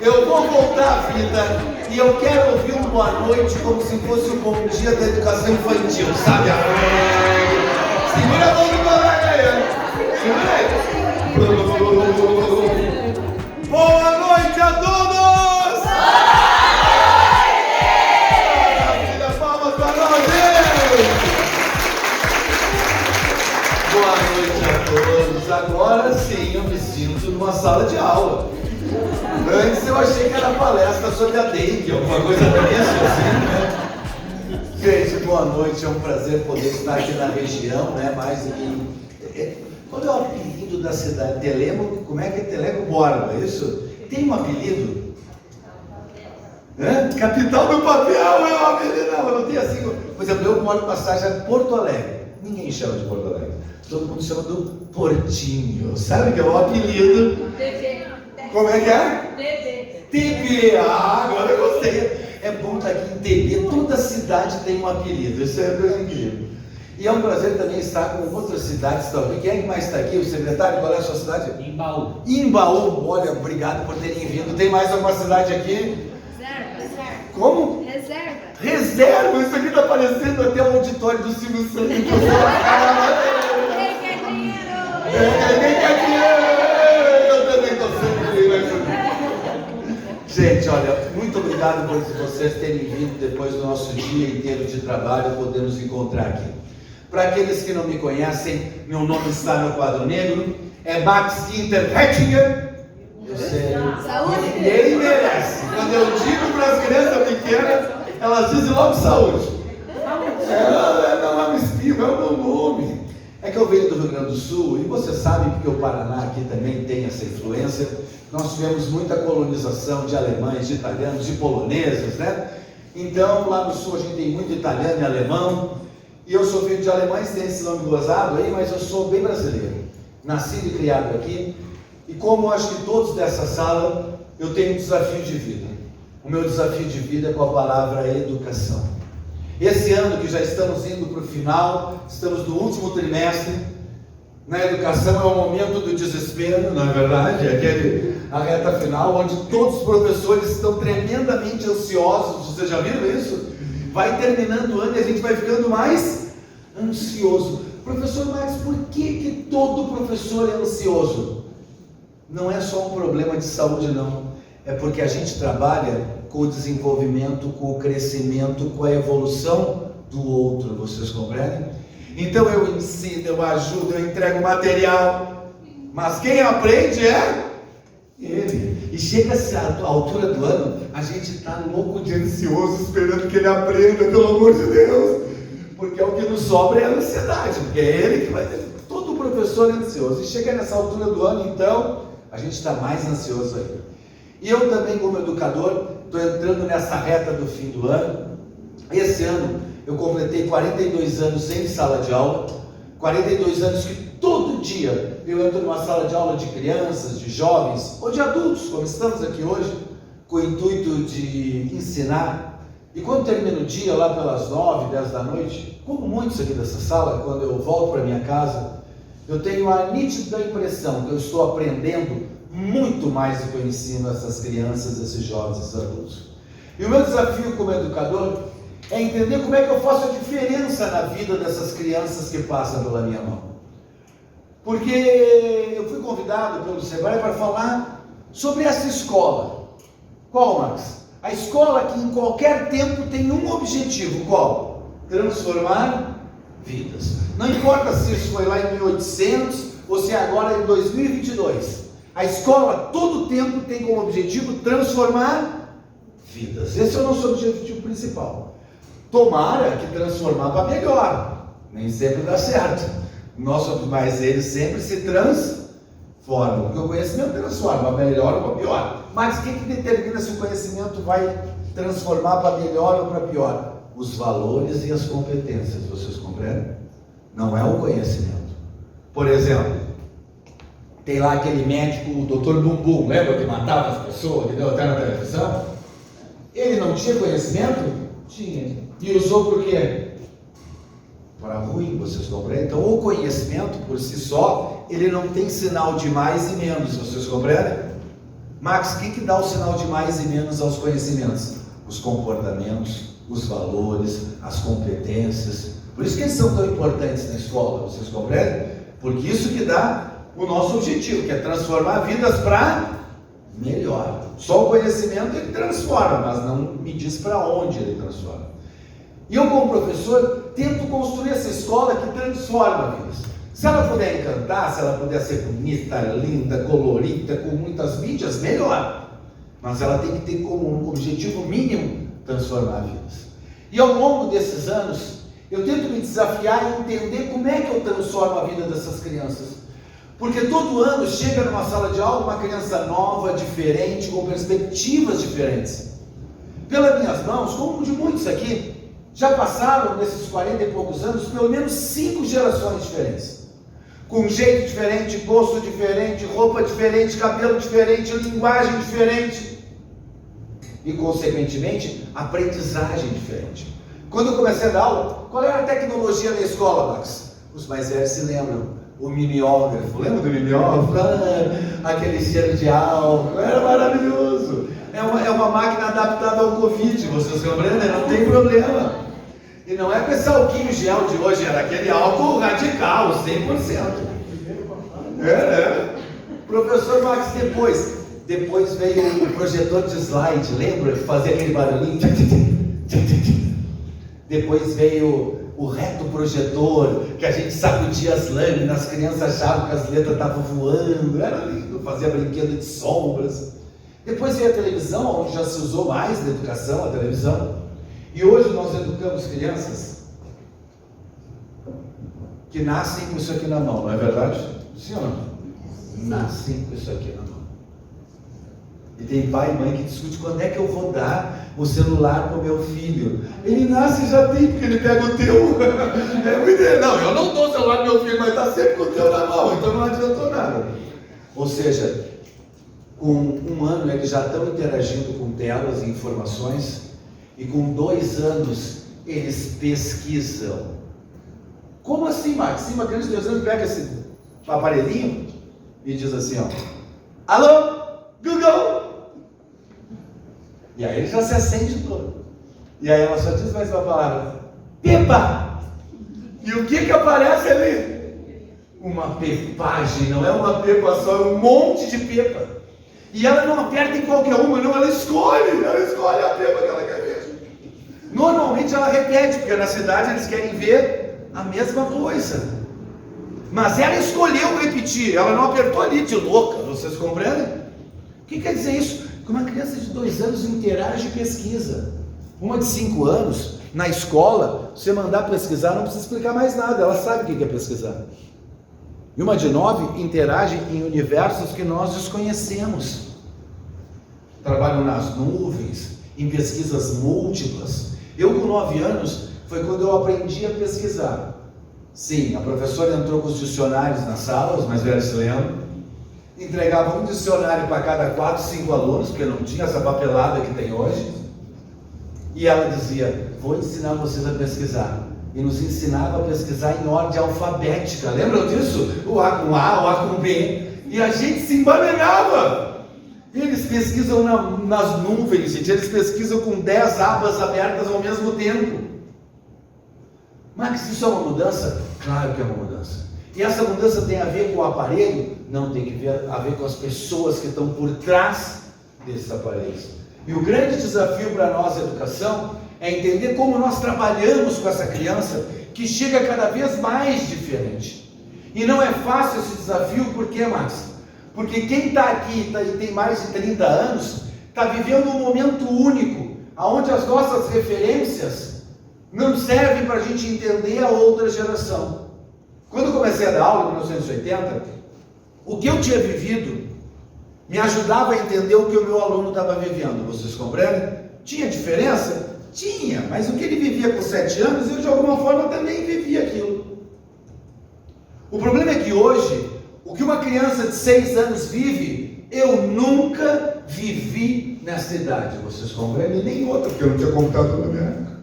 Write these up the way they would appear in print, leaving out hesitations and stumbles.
Eu vou voltar à vida e eu quero ouvir um boa noite como se fosse um bom dia da educação infantil, sabe? Segura a mão do colega aí. Segura aí. Boa noite a todos! Maravilha, palmas para nós! Boa noite a todos. Agora sim eu me sinto numa sala de aula. Antes eu achei que era palestra sobre a dengue, alguma coisa disso assim, né? Gente, boa noite, é um prazer poder estar aqui na região, né? Mais do que... Qual é o apelido da cidade? Telemo, como é que é? Telemo Borba, isso? Tem um apelido? Capital do papel é um apelido, não tem assim. Por exemplo, eu moro na passagem Porto Alegre. Ninguém chama de Porto Alegre. Todo mundo chama do Portinho. Sabe que é um apelido? Como é que é? TB. Agora eu gostei. É bom estar aqui em TB. Toda cidade tem um apelido. Isso é coisa incrível. E é um prazer também estar com outras cidades também. Quem é que mais está aqui? O secretário, qual é a sua cidade? Imbaú. Imbaú. Olha, obrigado por terem vindo. Tem mais alguma cidade aqui? Reserva. Como? Reserva. Isso aqui está parecendo até o auditório do Silvio Santos. Quem quer dinheiro? Quem quer dinheiro? Eu também estou sempre. Gente, olha, muito obrigado por vocês terem vindo depois do nosso dia inteiro de trabalho, poder nos encontrar aqui. Para aqueles que não me conhecem, meu nome está no quadro negro, é Max Inter Hettinger. Eu sei, ninguém merece. Quando eu digo para as crianças pequenas, elas dizem logo saúde. Não é um espinho, é o meu nome. É que eu venho do Rio Grande do Sul, e você sabe que o Paraná aqui também tem essa influência. Nós tivemos muita colonização de alemães, de italianos, de poloneses, né? Então, lá no Sul a gente tem muito italiano e alemão. E eu sou filho de alemães, tem esse nome gozado aí, mas eu sou bem brasileiro. Nascido e criado aqui. E como acho que todos dessa sala, eu tenho um desafio de vida. O meu desafio de vida é com a palavra educação. Esse ano que já estamos indo para o final, estamos no último trimestre, na educação é o momento do desespero, na verdade, é a reta final, onde todos os professores estão tremendamente ansiosos. Vocês já viram isso? Vai terminando o ano e a gente vai ficando mais ansioso. Professor Max, por que todo professor é ansioso? Não é só um problema de saúde, não. É porque a gente trabalha com o desenvolvimento, com o crescimento, com a evolução do outro, vocês compreendem? Então eu ensino, eu ajudo, eu entrego material, mas quem aprende é ele. E chega-se à altura do ano, a gente está louco de ansioso, esperando que ele aprenda, pelo amor de Deus, porque é o que nos sobra é a ansiedade, porque é ele que vai ter. Todo professor é ansioso, e chega nessa altura do ano, então, a gente está mais ansioso ainda. E eu também, como educador, estou entrando nessa reta do fim do ano. Esse ano eu completei 42 anos em sala de aula, 42 anos que todo dia eu entro numa sala de aula de crianças, de jovens ou de adultos, como estamos aqui hoje, com o intuito de ensinar. E quando termina o dia, lá pelas 9, 10 da noite, como muitos aqui dessa sala, quando eu volto para minha casa, eu tenho a nítida impressão que eu estou aprendendo muito mais do que eu ensino essas crianças, esses jovens, esses adultos. E o meu desafio como educador é entender como é que eu faço a diferença na vida dessas crianças que passam pela minha mão. Porque eu fui convidado pelo Sebrae para falar sobre essa escola. Qual, Max? A escola que em qualquer tempo tem um objetivo. Qual? Transformar vidas. Não importa se isso foi lá em 1800 ou se agora é em 2022. A escola, todo tempo, tem como objetivo transformar vidas. Esse é o nosso objetivo principal. Tomara que transformar para melhor. Nem sempre dá certo. Mas ele sempre se transforma. Porque o conhecimento transforma, para melhor ou para pior. Mas o que determina se o conhecimento vai transformar para melhor ou para pior? Os valores e as competências, vocês compreendem? Não é o conhecimento. Por exemplo, tem lá aquele médico, o Dr. Bumbum, lembra que matava as pessoas, que deu até na televisão? Ele não tinha conhecimento? Tinha. E usou por quê? Para ruim, vocês compreendem? Então, o conhecimento por si só, ele não tem sinal de mais e menos, vocês compreendem? Max, o que dá o sinal de mais e menos aos conhecimentos? Os comportamentos, os valores, as competências. Por isso que eles são tão importantes na escola, vocês compreendem? Porque isso que dá o nosso objetivo, que é transformar vidas para melhor. Só o conhecimento ele transforma, mas não me diz para onde ele transforma. E eu, como professor, tento construir essa escola que transforma vidas. Se ela puder encantar, se ela puder ser bonita, linda, colorida, com muitas mídias, melhor. Mas ela tem que ter como objetivo mínimo transformar vidas. E ao longo desses anos, eu tento me desafiar e entender como é que eu transformo a vida dessas crianças. Porque todo ano chega numa sala de aula uma criança nova, diferente, com perspectivas diferentes. Pelas minhas mãos, como de muitos aqui, já passaram nesses 40 e poucos anos, pelo menos 5 gerações diferentes. Com jeito diferente, gosto diferente, roupa diferente, cabelo diferente, linguagem diferente. E, consequentemente, aprendizagem diferente. Quando eu comecei a dar aula, qual era a tecnologia na escola, Max? Os mais velhos se lembram. O mimeógrafo, lembra do mimeógrafo? Aquele cheiro de álcool, era maravilhoso. É uma máquina adaptada ao Covid, vocês compreendem? Não tem problema. E não é com esse alquinho gel de hoje, era aquele álcool radical, 100%. Professor Max, depois veio o projetor de slide, lembra? Fazia aquele barulhinho. Depois veio o reto projetor, que a gente sacudia as lâminas, as crianças achavam que as letras estavam voando, era lindo, fazia brinquedo de sombras. Depois veio a televisão, onde já se usou mais na educação, a televisão. E hoje nós educamos crianças que nascem com isso aqui na mão, não é verdade? Sim ou não? Nascem com isso aqui na mão. E tem pai e mãe que discute quando é que eu vou dar o celular para o meu filho. Ele nasce e já tem, porque ele pega o teu. Não, eu não dou o celular para meu filho, mas está sempre com o teu na mão, então não adiantou nada. Ou seja, com 1 ano eles já estão interagindo com telas e informações, e com 2 anos eles pesquisam. Como assim, Max? Sim, uma criança de 2 anos pega esse aparelhinho e diz assim, ó: alô, Google! E aí ele já se acende todo. E aí ela só diz mais uma palavra: pepa! E o que aparece ali? Uma pepagem, não é uma pepa só, é um monte de pepa. E ela não aperta em qualquer uma, não, ela escolhe a pepa que ela quer ver. Normalmente ela repete, porque na cidade eles querem ver a mesma coisa. Mas ela escolheu repetir, ela não apertou ali de louca, vocês compreendem? O que quer dizer isso? Que uma criança de 2 anos interage e pesquisa. Uma de 5 anos, na escola, você mandar pesquisar, não precisa explicar mais nada, ela sabe o que é pesquisar. E uma de 9 interage em universos que nós desconhecemos. Trabalham nas nuvens, em pesquisas múltiplas. Eu, com 9 anos, foi quando eu aprendi a pesquisar. Sim, a professora entrou com os dicionários na sala, os mais velhos se lembram. Entregava um dicionário para cada 4, 5 alunos, porque não tinha essa papelada que tem hoje. E ela dizia: vou ensinar vocês a pesquisar. E nos ensinava a pesquisar em ordem alfabética. Lembram disso? O A com A, o A com B. E a gente se embananava. Eles pesquisam nas nuvens, gente. Eles pesquisam com 10 abas abertas ao mesmo tempo. Mas isso é uma mudança? Claro que é uma mudança. E essa mudança tem a ver com o aparelho? Não, tem a ver com as pessoas que estão por trás desses aparelhos. E o grande desafio para nós, a educação, é entender como nós trabalhamos com essa criança que chega cada vez mais diferente. E não é fácil esse desafio, por quê, Max? Porque quem está aqui e tem mais de 30 anos, está vivendo um momento único, onde as nossas referências não servem para a gente entender a outra geração. Quando eu comecei a dar aula em 1980, o que eu tinha vivido me ajudava a entender o que o meu aluno estava vivendo. Vocês compreendem? Tinha diferença? Tinha, mas o que ele vivia com 7 anos, eu de alguma forma também vivia aquilo. O problema é que hoje, o que uma criança de 6 anos vive, eu nunca vivi nessa idade. Vocês compreendem? Nem outra, porque eu não tinha computador na minha época.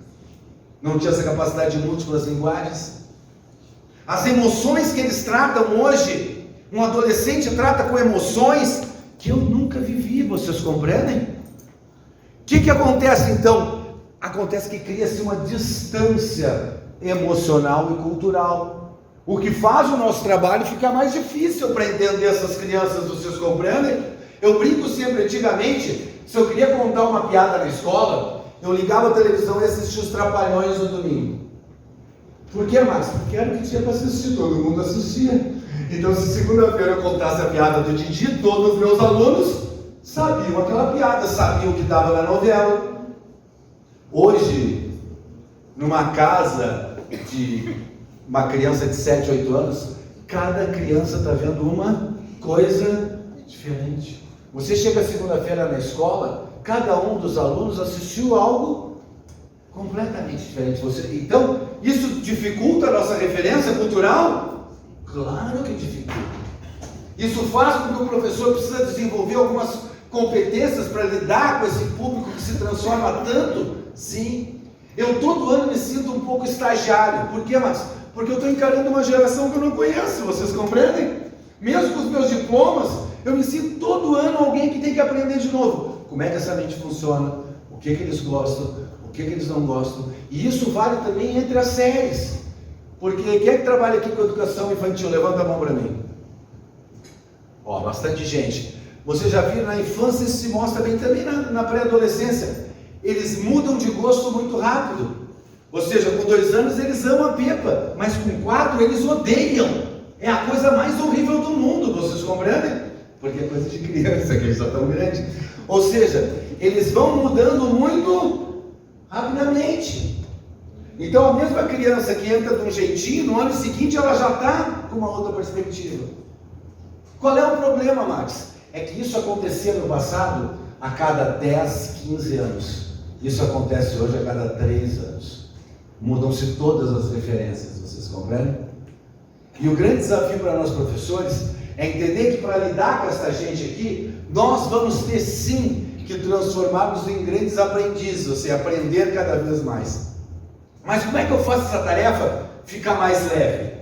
Não tinha essa capacidade de múltiplas linguagens. As emoções que eles tratam hoje, um adolescente trata com emoções que eu nunca vivi, vocês compreendem? O que acontece então? Acontece que cria-se uma distância emocional e cultural, o que faz o nosso trabalho ficar mais difícil para entender essas crianças, vocês compreendem? Eu brinco sempre, antigamente, se eu queria contar uma piada na escola, eu ligava a televisão e assistia os Trapalhões no domingo. Por que, Max? Porque era o que tinha para assistir, todo mundo assistia. Então, se segunda-feira eu contasse a piada do Didi, todos os meus alunos sabiam aquela piada, sabiam o que estava na novela. Hoje, numa casa de uma criança de 7, 8 anos, cada criança está vendo uma coisa diferente. Você chega segunda-feira na escola, cada um dos alunos assistiu algo completamente diferente. Então, isso dificulta a nossa referência cultural? Claro que dificulta. Isso faz com que o professor precisa desenvolver algumas competências para lidar com esse público que se transforma tanto? Sim. Eu todo ano me sinto um pouco estagiário. Por quê, Max? Porque eu estou encarando uma geração que eu não conheço, vocês compreendem? Mesmo com os meus diplomas, eu me sinto todo ano alguém que tem que aprender de novo. Como é que essa mente funciona? O que eles gostam? O que eles não gostam? E isso vale também entre as séries. Porque quem é que trabalha aqui com educação infantil? Levanta a mão para mim. Ó, bastante gente. Você já viu, na infância isso se mostra bem também na pré-adolescência. Eles mudam de gosto muito rápido. Ou seja, com 2 anos eles amam a Peppa, mas com 4 eles odeiam. É a coisa mais horrível do mundo, vocês compreendem? Porque é coisa de criança, que eles são tão grandes. Ou seja, eles vão mudando muito rapidamente. Então a mesma criança que entra de um jeitinho, no ano seguinte ela já está com uma outra perspectiva. Qual é o problema, Max? É que isso acontecia no passado a cada 10, 15 anos. Isso acontece hoje a cada 3 anos. Mudam-se todas as referências, vocês compreendem? E o grande desafio para nós professores é entender que para lidar com essa gente aqui, nós vamos ter sim que transformá-los em grandes aprendizes, ou seja, aprender cada vez mais. Mas como é que eu faço essa tarefa ficar mais leve?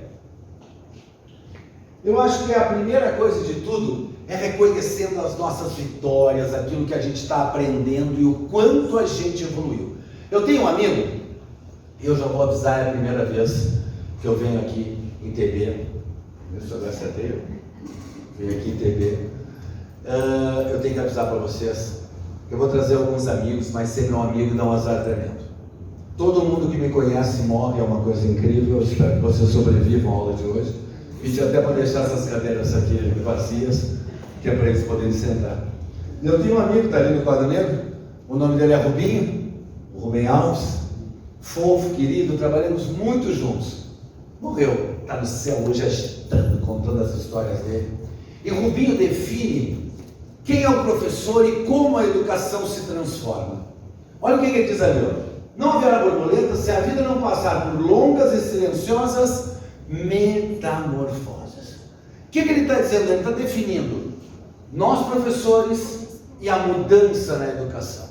Eu acho que a primeira coisa de tudo é reconhecendo as nossas vitórias, aquilo que a gente está aprendendo e o quanto a gente evoluiu. Eu tenho um amigo, eu já vou avisar, é a primeira vez que eu venho aqui em TB. Deixa eu ver se eu venho aqui em TB. Eu tenho que avisar para vocês que eu vou trazer alguns amigos, mas ser meu amigo dá um azar tremendo. Todo mundo que me conhece morre, é uma coisa incrível. Eu espero que vocês sobrevivam à aula de hoje. Pedi até para deixar essas cadeiras aqui vazias, que é para eles poderem sentar. Eu tenho um amigo que está ali no quadro negro, o nome dele é Rubinho, o Rubem Alves, fofo, querido, trabalhamos muito juntos. Morreu, está no céu hoje agitando, contando as histórias dele. E Rubinho define quem é o professor e como a educação se transforma. Olha o que ele diz ali, ó. Não haverá borboleta se a vida não passar por longas e silenciosas metamorfoses. O que ele está dizendo? Ele está definindo nós professores e a mudança na educação.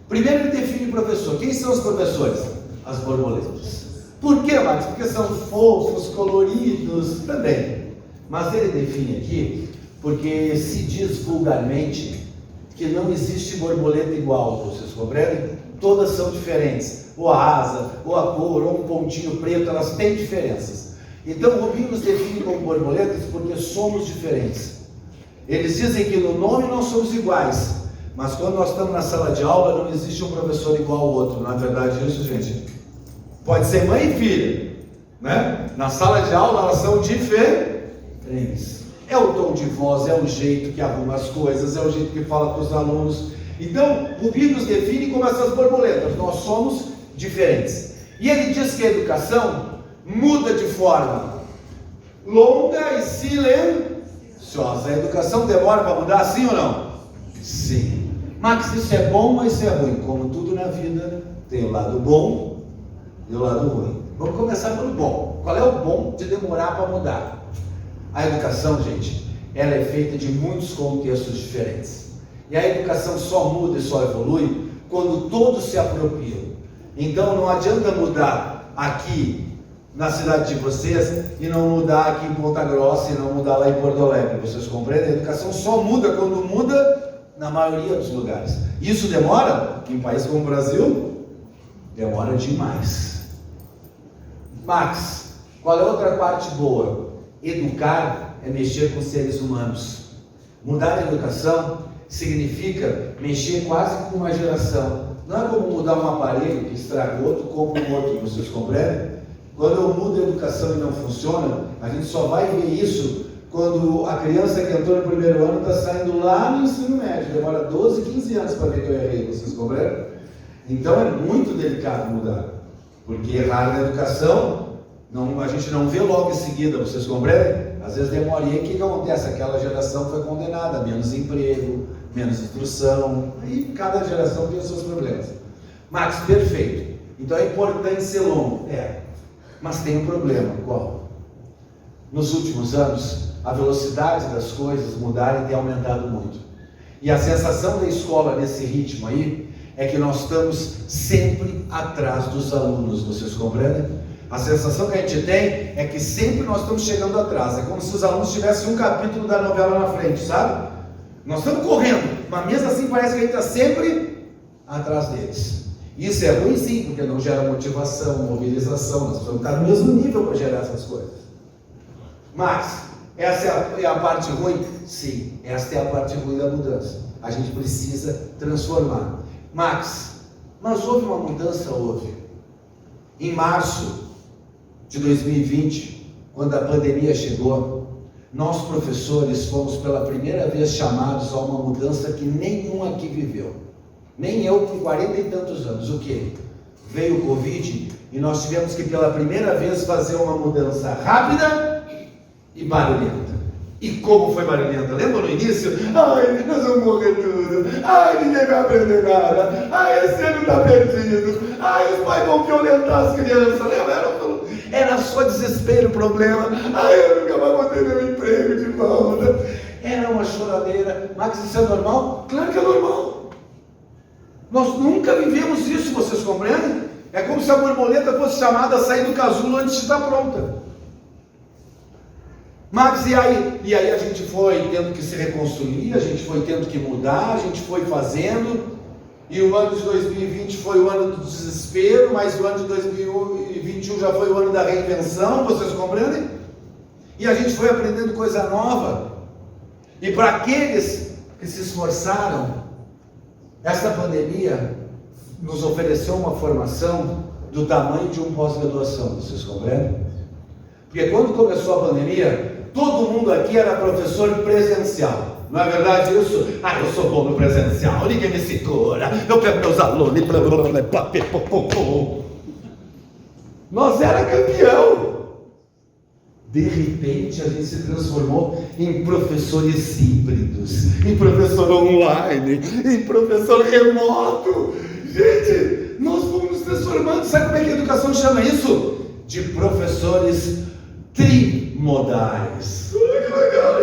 Primeiro ele define professor. Quem são os professores? As borboletas. Por quê, Marcos? Porque são fofos, coloridos também. Mas ele define aqui porque se diz vulgarmente que não existe borboleta igual, vocês compreendem? Todas são diferentes, ou a asa, ou a cor, ou um pontinho preto, elas têm diferenças. Então o Rubinho nos define como borboletas porque somos diferentes. Eles dizem que no nome nós somos iguais, mas quando nós estamos na sala de aula não existe um professor igual ao outro. Não é verdade isso, gente? Pode ser mãe e filha, né? Na sala de aula elas são diferentes. É o tom de voz, é o jeito que arruma as coisas, é o jeito que fala com os alunos. Então, Rubinho nos define como essas borboletas, nós somos diferentes. E ele diz que a educação muda de forma longa e silenciosa. A educação demora para mudar, sim ou não? Sim. Max, isso é bom ou isso é ruim? Como tudo na vida, tem o lado bom e o lado ruim. Vamos começar pelo bom. Qual é o bom de demorar para mudar? A educação, gente, ela é feita de muitos contextos diferentes. E a educação só muda e só evolui quando todos se apropriam. Então não adianta mudar aqui na cidade de vocês e não mudar aqui em Ponta Grossa e não mudar lá em Porto Alegre. Vocês compreendem? A educação só muda quando muda na na maioria dos lugares. Isso demora? Em um país como o Brasil, demora demais. Max, qual é outra parte boa? Educar é mexer com seres humanos. Mudar a educação significa mexer quase com uma geração. Não é como mudar um aparelho que estraga outro, compra um outro, vocês compreendem? Quando eu mudo a educação e não funciona, a gente só vai ver isso quando a criança que entrou no primeiro ano está saindo lá no ensino médio. Demora 12, 15 anos para ver que eu errei, vocês compreendem? Então é muito delicado mudar, porque errar na educação, a gente não vê logo em seguida, vocês compreendem? Às vezes demora. E aí o que acontece? Aquela geração foi condenada, menos emprego, menos instrução, aí cada geração tem os seus problemas. Max, perfeito. Então é importante ser longo. Mas tem um problema. Qual? Nos últimos anos, a velocidade das coisas mudarem tem aumentado muito. E a sensação da escola nesse ritmo aí é que nós estamos sempre atrás dos alunos, vocês compreendem? A sensação que a gente tem é que sempre nós estamos chegando atrás. É como se os alunos tivessem um capítulo da novela na frente, sabe? Nós estamos correndo, mas mesmo assim parece que a gente está sempre atrás deles. Isso é ruim sim, porque não gera motivação, mobilização. Nós precisamos estar no mesmo nível para gerar essas coisas. Mas, essa é a parte ruim? Sim, essa é a parte ruim da mudança. A gente precisa transformar. Max, mas houve uma mudança? Houve. Em março de 2020, quando a pandemia chegou, nós professores fomos pela primeira vez chamados a uma mudança que nenhum aqui viveu. Nem eu com 40 e tantos anos. O quê? Veio o Covid e nós tivemos que pela primeira vez fazer uma mudança rápida e barulhenta. E como foi barulhenta? Lembra no início? Ai, nós vamos morrer tudo. Ai, ninguém vai aprender nada. Ai, esse ano está perdido. Ai, os pais vão violentar as crianças. Lembra? Era só desespero o problema. Ai, eu nunca mais vou ter meu emprego de volta. Era uma choradeira. Max, isso é normal? Claro que é normal. Nós nunca vivemos isso, vocês compreendem? É como se a borboleta fosse chamada a sair do casulo antes de estar pronta. Max, e aí a gente foi tendo que se reconstruir, a gente foi tendo que mudar, a gente foi fazendo, e o ano de 2020 foi o ano do desespero, mas o ano de 2021 já foi o ano da reinvenção, vocês compreendem? E a gente foi aprendendo coisa nova, e para aqueles que se esforçaram, essa pandemia nos ofereceu uma formação do tamanho de um pós-graduação, vocês compreendem? Porque quando começou a pandemia, todo mundo aqui era professor presencial, não é verdade isso? Ah, eu sou bom no presencial, ninguém me segura, eu pego meus alunos e blá blá blá blá. Nós era campeão. De repente a gente se transformou em professores híbridos, em professor online, em professor remoto. Gente, nós fomos nos transformando. Sabe como é que a educação chama isso? De professores trimodais. Olha que legal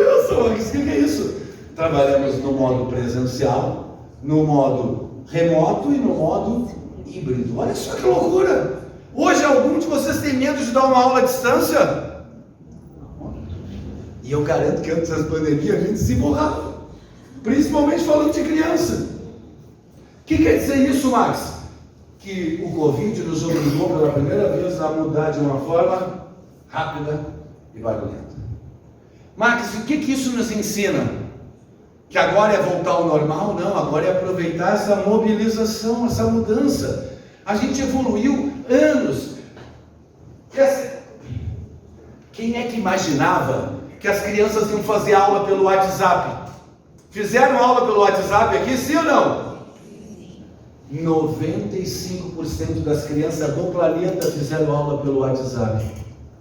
isso. O que é isso? Trabalhamos no modo presencial, no modo remoto e no modo híbrido. Olha só que loucura. Hoje algum de vocês tem medo de dar uma aula à distância? E eu garanto que antes da pandemia a gente se borrava, principalmente falando de criança. O que quer dizer isso, Max? Que o Covid nos obrigou pela primeira vez a mudar de uma forma rápida e barulhenta. Max, o que isso nos ensina? Que agora é voltar ao normal? Não, agora é aproveitar essa mobilização, essa mudança. A gente evoluiu anos. Quem é que imaginava que as crianças iam fazer aula pelo WhatsApp? Fizeram aula pelo WhatsApp aqui, sim ou não? 95% das crianças do planeta fizeram aula pelo WhatsApp.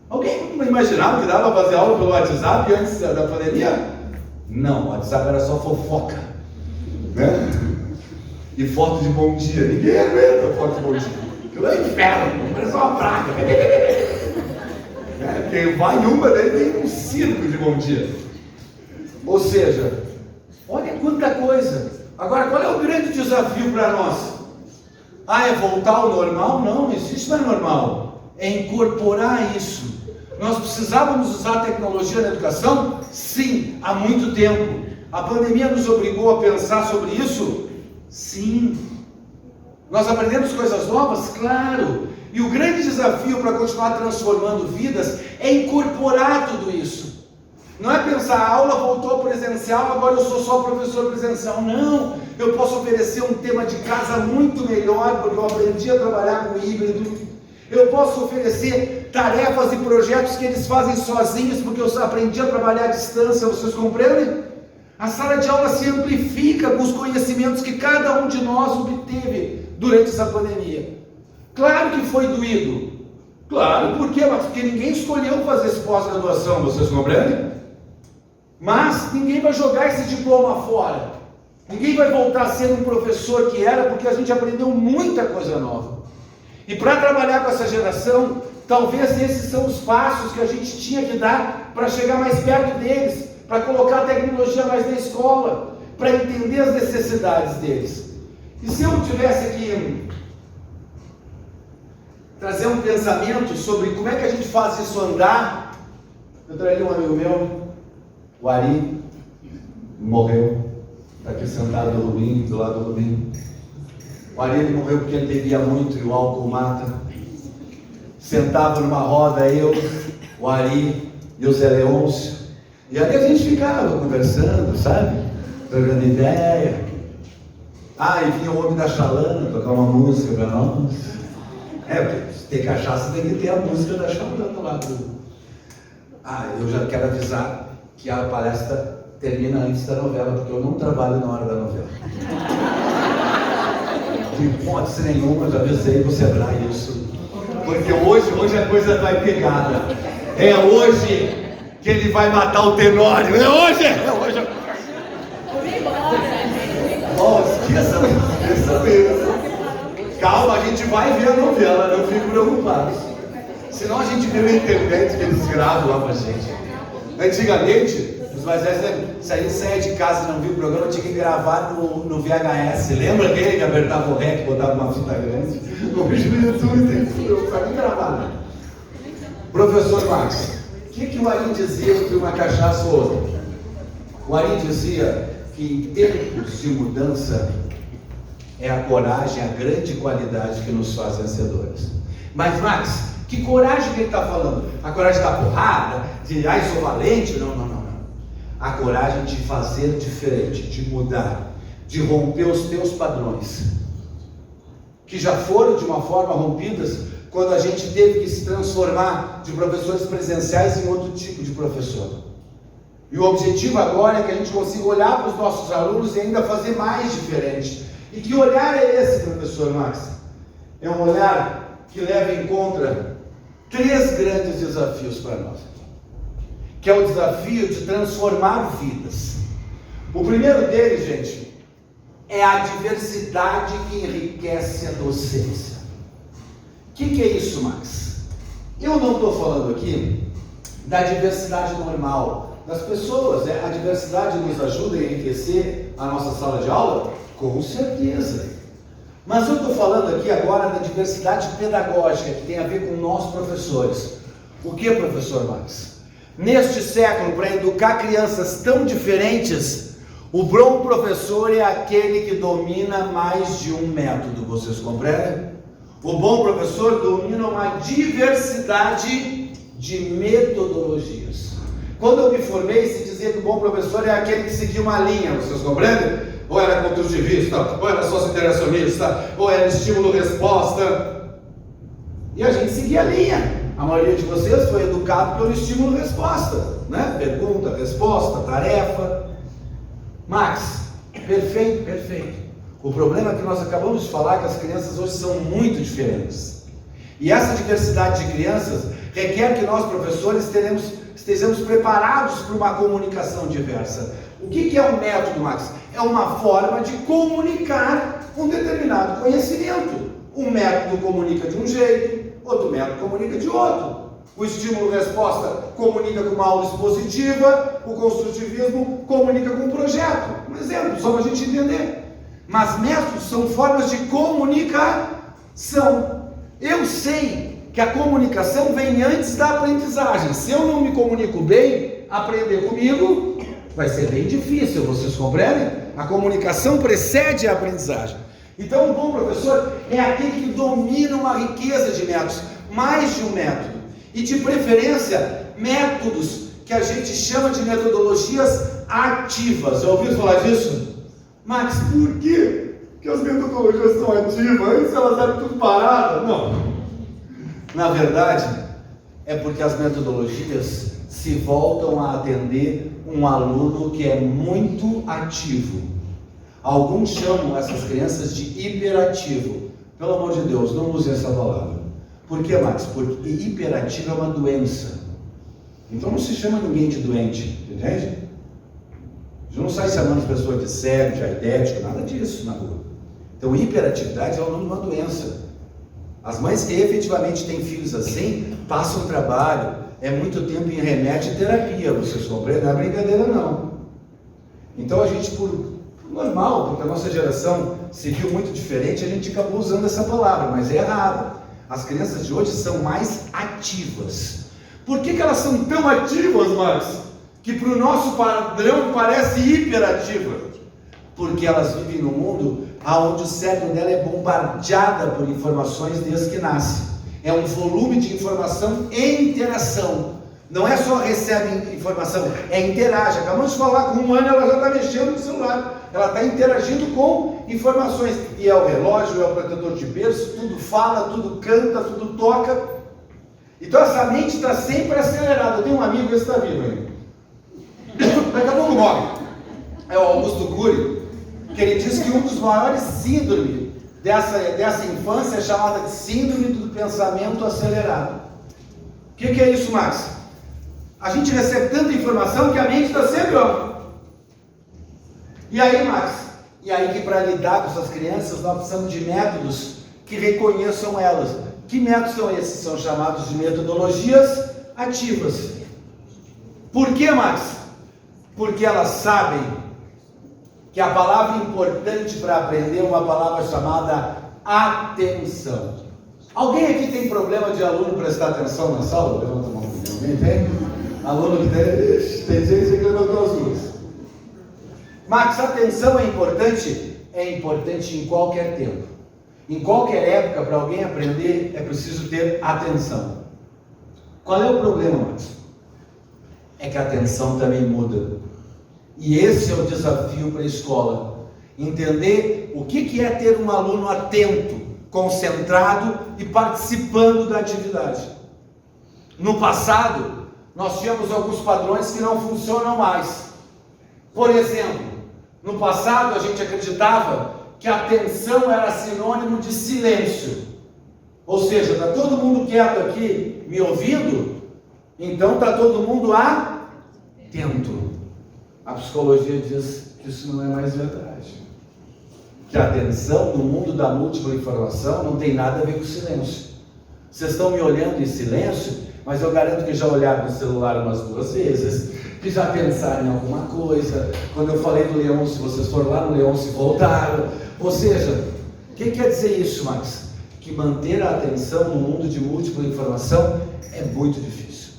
Alguém imaginava que dava para fazer aula pelo WhatsApp antes da pandemia? Não, o WhatsApp era só fofoca, né? E foto de bom dia. Ninguém aguenta foto de bom dia. Aquilo é inferno, parece uma praga. Quem vai em uma, daí tem um circo de bom dia. Ou seja, olha quanta coisa. Agora, qual é o grande desafio para nós? Ah, é voltar ao normal? Não, isso não é normal. É incorporar isso. Nós precisávamos usar a tecnologia na educação? Sim, há muito tempo. A pandemia nos obrigou a pensar sobre isso? Sim. Nós aprendemos coisas novas? Claro. E o grande desafio para continuar transformando vidas é incorporar tudo isso. Não é pensar, a aula voltou presencial, agora eu sou só professor presencial. Não, eu posso oferecer um tema de casa muito melhor, porque eu aprendi a trabalhar com híbrido. Eu posso oferecer tarefas e projetos que eles fazem sozinhos, porque eu aprendi a trabalhar à distância, vocês compreendem? A sala de aula se amplifica com os conhecimentos que cada um de nós obteve durante essa pandemia. Claro que foi doído. Claro, por quê? Porque ninguém escolheu fazer esse pós-graduação, vocês compreendem? Mas ninguém vai jogar esse diploma fora. Ninguém vai voltar a ser um professor que era, porque a gente aprendeu muita coisa nova. E para trabalhar com essa geração, talvez esses são os passos que a gente tinha que dar para chegar mais perto deles, para colocar a tecnologia mais na escola, para entender as necessidades deles. E se eu tivesse aqui trazer um pensamento sobre como é que a gente faz isso andar, eu traria um amigo meu, o Ari, morreu, está aqui sentado no Rubinho, do lado do Rubinho. O Ari ele morreu porque ele bebia muito e o álcool mata. Sentava numa roda eu, o Ari e o Zé Leôncio, e ali a gente ficava conversando, sabe? Trocando ideia. E vinha o homem da Xalana tocar uma música para nós. Porque se tem cachaça tem que ter a música da Xalana lá. Eu já quero avisar que a palestra termina antes da novela, porque eu não trabalho na hora da novela. De hipótese nenhuma, já avisei pro Sebrae isso. Porque hoje a coisa vai pegada. É hoje que ele vai matar o Tenório. É hoje! Esqueça mesmo. Calma, a gente vai ver a novela, não fico preocupado. Senão a gente vê na internet que eles gravam lá pra gente. Antigamente, os mais velhos, se a gente saia de casa e não viu o programa, tinha que gravar no VHS. Lembra dele que apertava o REC e botava uma fita grande? Hoje no YouTube tem tudo, não sabe gravar, né? Professor Marcos, o que o Ari dizia entre uma cachaça ou outra? O Ari dizia que em tempos de mudança é a coragem, a grande qualidade que nos faz vencedores. Mas Max, que coragem que ele está falando? A coragem da porrada? De sou valente? Não. A coragem de fazer diferente, de mudar, de romper os teus padrões, que já foram de uma forma rompidas quando a gente teve que se transformar de professores presenciais em outro tipo de professor. E o objetivo agora é que a gente consiga olhar para os nossos alunos e ainda fazer mais diferente. E que olhar é esse, professor Max? É um olhar que leva em conta 3 grandes desafios para nós, que é o desafio de transformar vidas. O primeiro deles, gente, é a diversidade que enriquece a docência. O que é isso, Max? Eu não estou falando aqui da diversidade normal das pessoas, né? A diversidade nos ajuda a enriquecer a nossa sala de aula? Com certeza. Mas eu estou falando aqui agora da diversidade pedagógica, que tem a ver com nós professores. O que, professor Max? Neste século, para educar crianças tão diferentes, o bom professor é aquele que domina mais de um método, vocês compreendem? O bom professor domina uma diversidade de metodologias. Quando eu me formei, se dizia que o bom professor é aquele que seguia uma linha, vocês compreendem? Ou era construtivista, ou era socio-interacionista, ou era estímulo-resposta. E a gente seguia a linha. A maioria de vocês foi educado pelo estímulo-resposta, né? Pergunta, resposta, tarefa. Max, perfeito. O problema é que nós acabamos de falar que as crianças hoje são muito diferentes. E essa diversidade de crianças requer que nós, professores, estejamos preparados para uma comunicação diversa. O que é um método, Max? É uma forma de comunicar um determinado conhecimento. Um método comunica de um jeito, outro método comunica de outro. O estímulo-resposta comunica com uma aula expositiva, o construtivismo comunica com um projeto. Um exemplo, só para a gente entender. Mas métodos são formas de comunicação. Eu sei que a comunicação vem antes da aprendizagem. Se eu não me comunico bem, aprender comigo vai ser bem difícil, vocês compreendem? A comunicação precede a aprendizagem. Então, um bom professor é aquele que domina uma riqueza de métodos, mais de um método, e de preferência, métodos que a gente chama de metodologias ativas. Já ouviu falar disso? Max, por quê que as metodologias são ativas? Antes elas eram tudo paradas? Não. Na verdade, é porque as metodologias se voltam a atender um aluno que é muito ativo. Alguns chamam essas crianças de hiperativo. Pelo amor de Deus, não use essa palavra. Por que, Max? Porque hiperativo é uma doença. Então não se chama ninguém de doente, entende? A gente não sai chamando as pessoas de cego, de aidético, nada disso na rua. Então hiperatividade é o nome de uma doença. As mães que efetivamente têm filhos assim, passam trabalho, é muito tempo em remédio e terapia, vocês compreendem? Não é brincadeira não. Então a gente, por normal, porque a nossa geração se viu muito diferente, a gente acabou usando essa palavra, mas é errado. As crianças de hoje são mais ativas. Por que elas são tão ativas, Max? Que para o nosso padrão parece hiperativa? Porque elas vivem num mundo onde o cérebro dela é bombardeada por informações desde que nasce. É um volume de informação e interação. Não é só recebe informação, é interage. Acabamos de falar, com 1 ano ela já está mexendo no celular. Ela está interagindo com informações. E é o relógio, é o protetor de berço, tudo fala, tudo canta, tudo toca. Então essa mente está sempre acelerada. Eu tenho um amigo, esse está vivo aí. Daqui a pouco morre. É o Augusto Cury, que ele diz que um dos maiores síndromes dessa infância é chamada de síndrome do pensamento acelerado. O que é isso, Max? A gente recebe tanta informação que a mente está sempre, ó. E aí, Max? E aí que para lidar com essas crianças nós precisamos de métodos que reconheçam elas. Que métodos são esses? São chamados de metodologias ativas. Por que, Max? Porque elas sabem que a palavra importante para aprender é uma palavra chamada atenção. Alguém aqui tem problema de aluno prestar atenção na sala? Levanta a mão. Alguém tem? Aluno que tem gente que levantou as duas. Max, atenção é importante em qualquer tempo. Em qualquer época, para alguém aprender, é preciso ter atenção. Qual é o problema, Max? É que a atenção também muda. E esse é o desafio para a escola. Entender o que é ter um aluno atento, concentrado e participando da atividade. No passado, nós tínhamos alguns padrões que não funcionam mais. Por exemplo, no passado a gente acreditava que a atenção era sinônimo de silêncio. Ou seja, está todo mundo quieto aqui, me ouvindo, então está todo mundo atento. A psicologia diz que isso não é mais verdade. Que a atenção no mundo da múltipla informação não tem nada a ver com silêncio. Vocês estão me olhando em silêncio, mas eu garanto que já olharam no celular umas 2 vezes, que já pensaram em alguma coisa. Quando eu falei do Leão, se vocês foram lá no Leão, se voltaram. Ou seja, o que quer dizer isso, Max? Que manter a atenção no mundo de múltipla informação é muito difícil.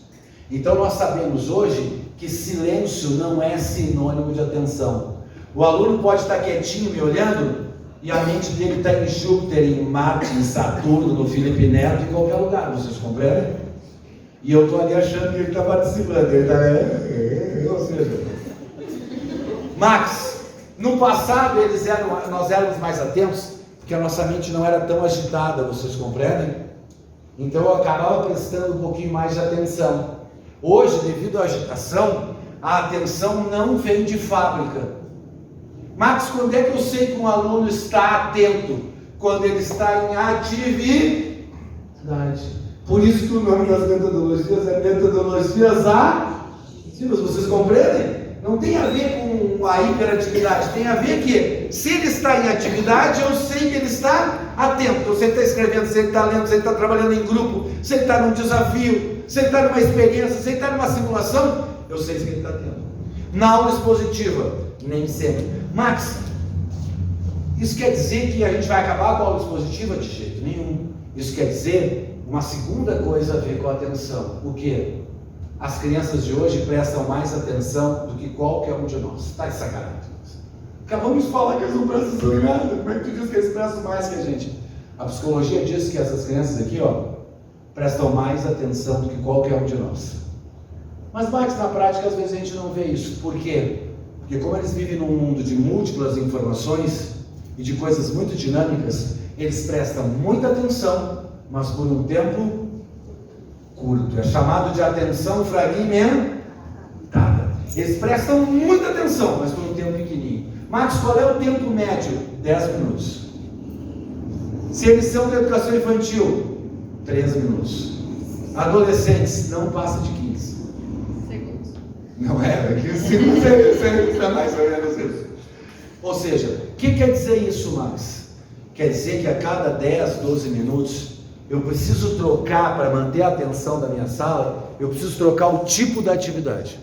Então nós sabemos hoje que silêncio não é sinônimo de atenção. O aluno pode estar quietinho me olhando e a mente dele está em Júpiter, em Marte, em Saturno, no Felipe Neto, em qualquer lugar, vocês compreendem? E eu estou ali achando que ele está participando, ele está... ou seja... Max, no passado nós éramos mais atentos, porque a nossa mente não era tão agitada, vocês compreendem? Então eu acabava prestando um pouquinho mais de atenção. Hoje, devido à agitação, a atenção não vem de fábrica. Max, quando é que eu sei que um aluno está atento? Quando ele está em atividade. Por isso que o nome das metodologias é metodologias ativas. Vocês compreendem? Não tem a ver com a hiperatividade. Tem a ver que, se ele está em atividade, eu sei que ele está atento. Se ele está escrevendo, se ele está lendo, se ele está trabalhando em grupo, se ele está num desafio, se ele está numa experiência, se ele está numa simulação, eu sei que ele está atento. Na aula expositiva, nem sempre. Max, isso quer dizer que a gente vai acabar com a aula expositiva? De jeito nenhum. Isso quer dizer uma segunda coisa a ver com a atenção. O quê? As crianças de hoje prestam mais atenção do que qualquer um de nós. Tá de sacanagem. Acabamos de falar que eles não prestam atenção em nada. Como é que tu diz que eles prestam mais que a gente? A psicologia diz que essas crianças aqui, prestam mais atenção do que qualquer um de nós. Mas, Max, na prática, às vezes a gente não vê isso. Por quê? Porque como eles vivem num mundo de múltiplas informações e de coisas muito dinâmicas, eles prestam muita atenção, mas por um tempo curto. É chamado de atenção fragmentada. Eles prestam muita atenção, mas por um tempo pequenininho. Max, qual é o tempo médio? 10 minutos. Se eles são de educação infantil, 13 minutos. Adolescentes, não passa de 15 segundos. Não é, 15 segundos é mais ou menos isso. Ou seja, o que quer dizer isso, Max? Quer dizer que a cada 10, 12 minutos, eu preciso trocar, para manter a atenção da minha sala, eu preciso trocar o tipo da atividade.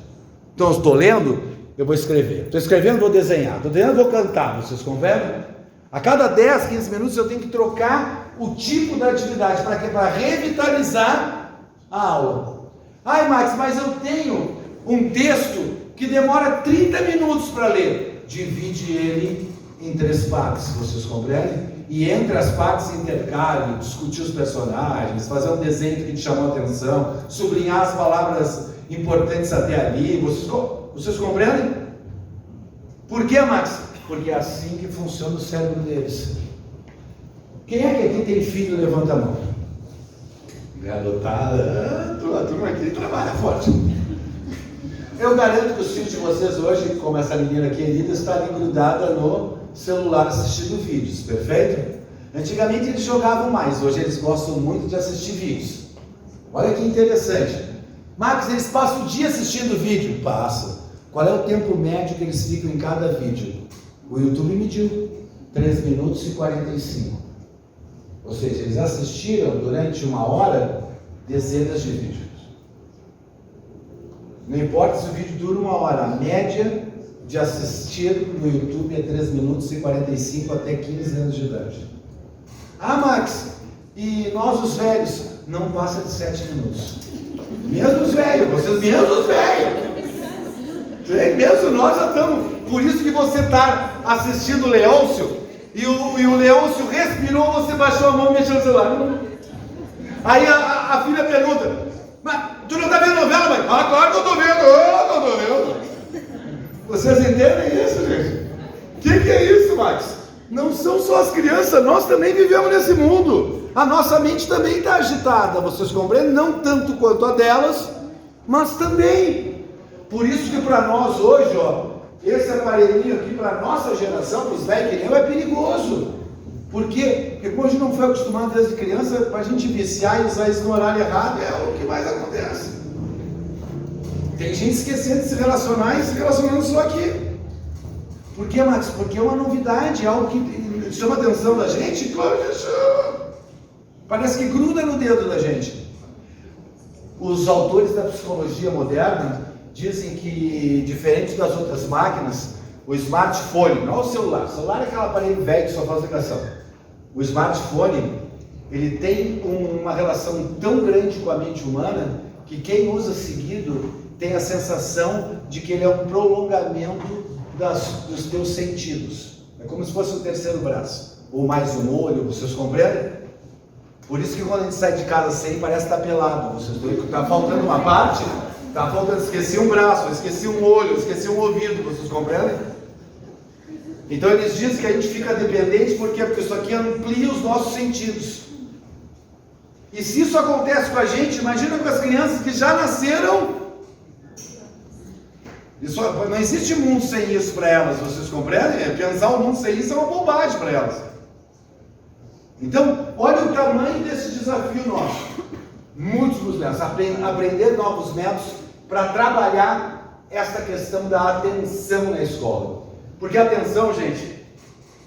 Então, eu estou lendo, eu vou escrever. Estou escrevendo, vou desenhar. Estou desenhando, vou cantar. Vocês compreendem? A cada 10, 15 minutos eu tenho que trocar o tipo da atividade. Para quê? Para revitalizar a aula. Ai, Max, mas eu tenho um texto que demora 30 minutos para ler. Divide ele em 3 partes, vocês compreendem? E entre as partes intercale, discutir os personagens, fazer um desenho que te chamou a atenção, sublinhar as palavras importantes até ali. Vocês compreendem? Por que, Max? Porque é assim que funciona o cérebro deles. Quem é que aqui tem filho? Levanta a mão. Garotada, a turma aqui trabalha forte. Eu garanto que os filhos de vocês hoje, como essa menina querida, está ali grudada no celular assistindo vídeos, perfeito? Antigamente eles jogavam mais, hoje eles gostam muito de assistir vídeos. Olha que interessante. Marcos, eles passam o dia assistindo vídeo? Passam. Qual é o tempo médio que eles ficam em cada vídeo? O YouTube mediu 3 minutos e 45. Ou seja, eles assistiram durante 1 hora dezenas de vídeos. Não importa se o vídeo dura 1 hora, a média de assistir no YouTube é 3 minutos e 45 até 15 anos de idade. Ah, Max, e nós os velhos? Não passa de 7 minutos. Mesmo os velhos, vocês mesmo os velhos. Mesmo nós já estamos. Por isso que você está assistindo o Leôncio e o Leôncio respirou, você baixou a mão e mexeu no celular. Aí a filha pergunta: mas tu não está vendo novela, mãe? Ah, claro que eu estou vendo, eu estou vendo. Vocês entendem isso, gente? O que é isso, Max? Não são só as crianças, nós também vivemos nesse mundo. A nossa mente também está agitada, vocês compreendem? Não tanto quanto a delas, mas também. Por isso que para nós hoje, esse aparelhinho aqui para a nossa geração, para os velhos que nem eu, é perigoso. Por quê? Porque como a gente não foi acostumado desde criança, para a gente viciar e usar isso no horário errado, é o que mais acontece. Tem gente esquecendo de se relacionar e se relacionando só aqui. Por quê, Max? Porque é uma novidade, é algo que chama a atenção da gente, claro que chama. Parece que gruda no dedo da gente. Os autores da psicologia moderna dizem que, diferente das outras máquinas, o smartphone, não é o celular é aquele aparelho velho que só faz ligação. O smartphone, ele tem uma relação tão grande com a mente humana, que quem usa seguido tem a sensação de que ele é um prolongamento dos teus sentidos. É como se fosse o terceiro braço, ou mais um olho, vocês compreendem? Por isso que quando a gente sai de casa sem, parece estar pelado. Vocês está faltando uma parte, está faltando, esqueci um braço, esqueci um olho, esqueci um ouvido, vocês compreendem? Então eles dizem que a gente fica dependente, por quê? Porque isso aqui amplia os nossos sentidos. E se isso acontece com a gente, imagina com as crianças que já nasceram. Isso, não existe mundo sem isso para elas, vocês compreendem? Pensar o mundo sem isso é uma bobagem para elas. Então, olha o tamanho desse desafio nosso. Múltiplos métodos, aprender novos métodos para trabalhar essa questão da atenção na escola. Porque a atenção, gente,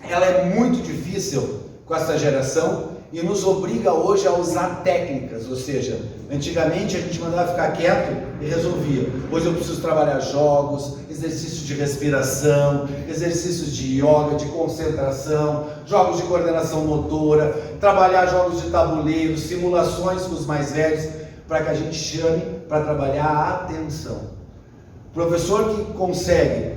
ela é muito difícil com essa geração e nos obriga hoje a usar técnicas, ou seja, antigamente a gente mandava ficar quieto e resolvia. Hoje eu preciso trabalhar jogos, exercícios de respiração, exercícios de yoga, de concentração, jogos de coordenação motora, trabalhar jogos de tabuleiro, simulações com os mais velhos. para que a gente chame para trabalhar a atenção. Professor que consegue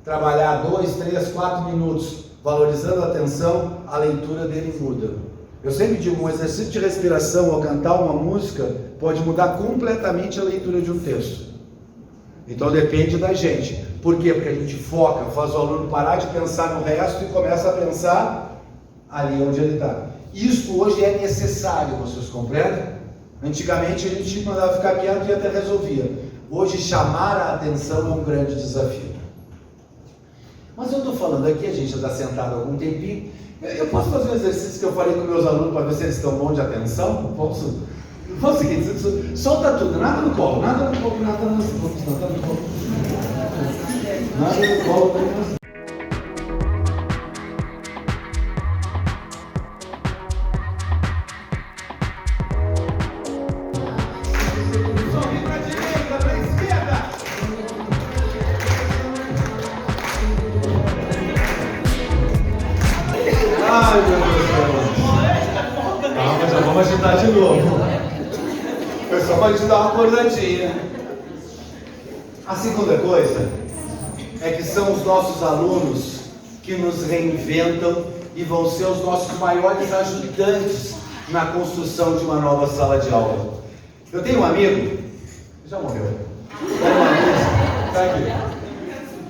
trabalhar 2, 3, 4 minutos valorizando a atenção, a leitura dele muda. Eu sempre digo, um exercício de respiração ou cantar uma música pode mudar completamente a leitura de um texto. Então depende da gente. Por quê? Porque a gente foca, faz o aluno parar de pensar no resto e começa a pensar ali onde ele está. Isso hoje é necessário, vocês compreendem? Antigamente a gente mandava ficar quieto e até resolvia. Hoje chamar a atenção é um grande desafio. Mas eu estou falando aqui, a gente já está sentado há algum tempinho. Eu posso fazer um exercício que eu falei com meus alunos para ver se eles estão bons de atenção? Posso? Faz o seguinte, solta tudo, nada no colo, nada no colo, nada no colo. Nada no colo, ai, meu Deus. Calma, já vamos agitar de novo. Foi só para te dar uma acordadinha. A segunda coisa é que são os nossos alunos que nos reinventam e vão ser os nossos maiores ajudantes na construção de uma nova sala de aula. Eu tenho um amigo, já morreu.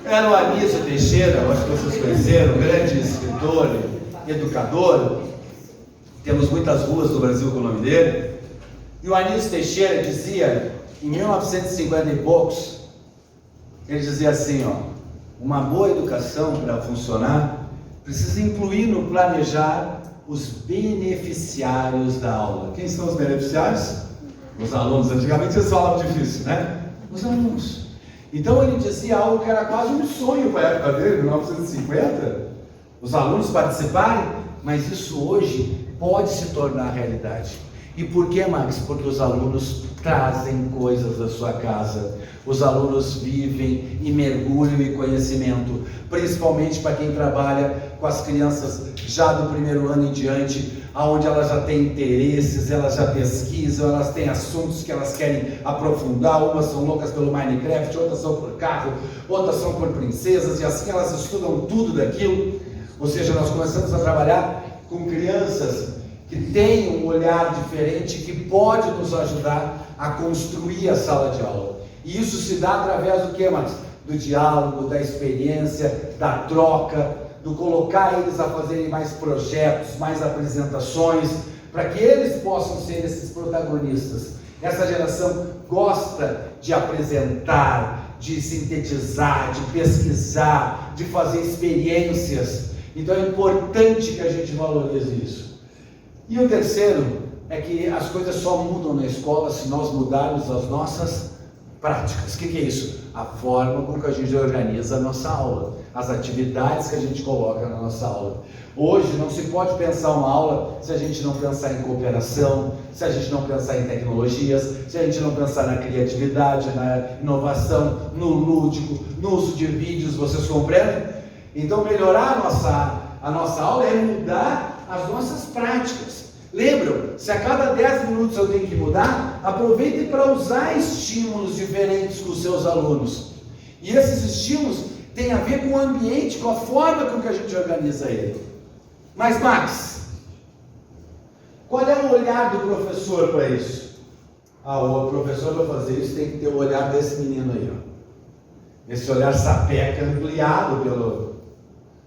Era o Anísio Teixeira, eu acho que vocês conheceram, grande escritor, educador. Temos muitas ruas do Brasil com o nome dele. E o Anísio Teixeira dizia, em 1950 e poucos, ele dizia assim, ó, uma boa educação para funcionar precisa incluir no planejar os beneficiários da aula. Quem são os beneficiários? Os alunos. Antigamente eles falavam difícil, né? Os alunos. Então ele dizia algo que era quase um sonho para a época dele, em 1950, os alunos participarem, mas isso hoje pode se tornar realidade. E por que, Max? Porque os alunos trazem coisas da sua casa, os alunos vivem e mergulham em conhecimento, principalmente para quem trabalha com as crianças já do primeiro ano em diante, onde elas já têm interesses, elas já pesquisam, elas têm assuntos que elas querem aprofundar, umas são loucas pelo Minecraft, outras são por carro, outras são por princesas, e assim elas estudam tudo daquilo. Ou seja, nós começamos a trabalhar com crianças que têm um olhar diferente, que pode nos ajudar a construir a sala de aula. E isso se dá através do que, Max? Do diálogo, da experiência, da troca, do colocar eles a fazerem mais projetos, mais apresentações, para que eles possam ser esses protagonistas. Essa geração gosta de apresentar, de sintetizar, de pesquisar, de fazer experiências. Então é importante que a gente valorize isso. E o terceiro é que as coisas só mudam na escola se nós mudarmos as nossas práticas. O que é isso? A forma com que a gente organiza a nossa aula, as atividades que a gente coloca na nossa aula. Hoje não se pode pensar uma aula se a gente não pensar em cooperação, se a gente não pensar em tecnologias, se a gente não pensar na criatividade, na inovação, no lúdico, no uso de vídeos, vocês compreendem? Então melhorar a nossa aula é mudar as nossas práticas. Lembram? Se a cada 10 minutos eu tenho que mudar, aproveitem para usar estímulos diferentes com os seus alunos. E esses estímulos têm a ver com o ambiente, com a forma com que a gente organiza ele. Mas, Max, qual é o olhar do professor para isso? O professor, para fazer isso, tem que ter o olhar desse menino aí, ó. Esse olhar sapeca, ampliado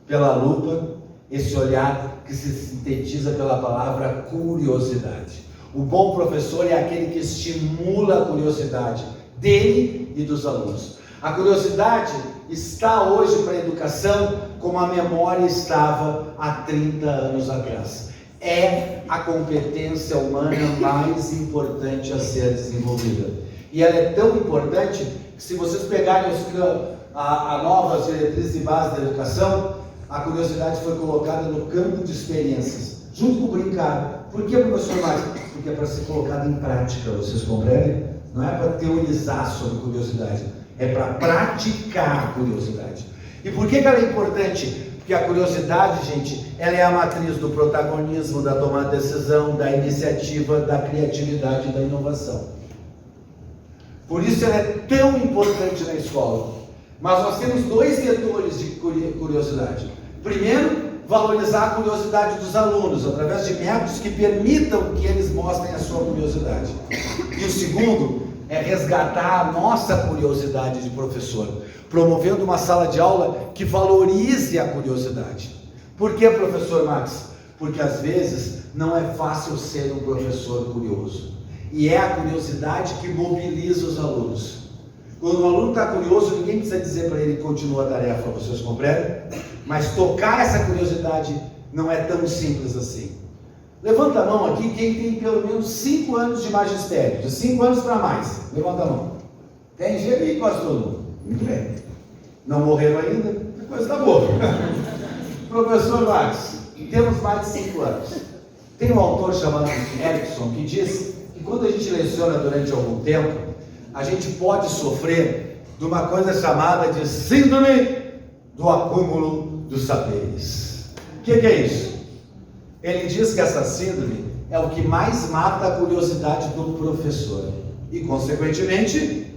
pela lupa, esse olhar que se sintetiza pela palavra curiosidade. O bom professor é aquele que estimula a curiosidade dele e dos alunos. A curiosidade está hoje para a educação como a memória estava há 30 anos atrás. É a competência humana mais importante a ser desenvolvida. E ela é tão importante que, se vocês pegarem a nova diretriz de base da educação, a curiosidade foi colocada no campo de experiências, junto com o brincar. Por que, professor Marcos? Porque é para ser colocado em prática, vocês compreendem? Não é para teorizar sobre curiosidade, é para praticar a curiosidade. E por que ela é importante? Porque a curiosidade, gente, ela é a matriz do protagonismo, da tomada de decisão, da iniciativa, da criatividade e da inovação. Por isso ela é tão importante na escola. Mas nós temos dois vetores de curiosidade. Primeiro, valorizar a curiosidade dos alunos, através de métodos que permitam que eles mostrem a sua curiosidade. E o segundo é resgatar a nossa curiosidade de professor, promovendo uma sala de aula que valorize a curiosidade. Por que, professor Max? Porque às vezes não é fácil ser um professor curioso. E é a curiosidade que mobiliza os alunos. Quando o aluno está curioso, ninguém precisa dizer para ele que continua a tarefa, vocês compreendem? Mas tocar essa curiosidade não é tão simples assim. Levanta a mão aqui quem tem pelo menos 5 anos de magistério, de 5 anos para mais. Levanta a mão. Tem gente aí, quase todo mundo. Muito bem. Não morreram ainda? A coisa está boa. Professor Max, temos mais de 5 anos. Tem um autor chamado Erickson que diz que quando a gente leciona durante algum tempo, a gente pode sofrer de uma coisa chamada de síndrome do acúmulo dos saberes. O que é isso? Ele diz que essa síndrome é o que mais mata a curiosidade do professor e, consequentemente,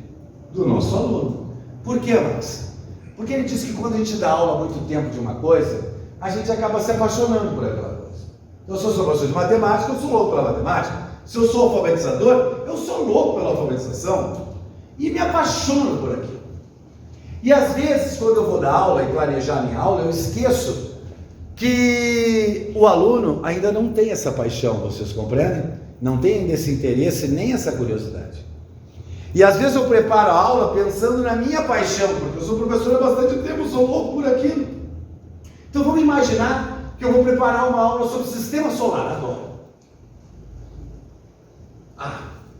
do nosso aluno. Por quê, Max? Porque ele diz que quando a gente dá aula há muito tempo de uma coisa, a gente acaba se apaixonando por aquela coisa. Então, se eu sou professor de matemática, eu sou louco pela matemática. Se eu sou alfabetizador, eu sou louco pela alfabetização e me apaixono por aquilo. E às vezes, quando eu vou dar aula e planejar minha aula, eu esqueço que o aluno ainda não tem essa paixão, vocês compreendem? Não tem ainda esse interesse, nem essa curiosidade. E às vezes eu preparo a aula pensando na minha paixão, porque eu sou professor há bastante tempo, eu sou louco por aquilo. Então vamos imaginar que eu vou preparar uma aula sobre sistema solar agora.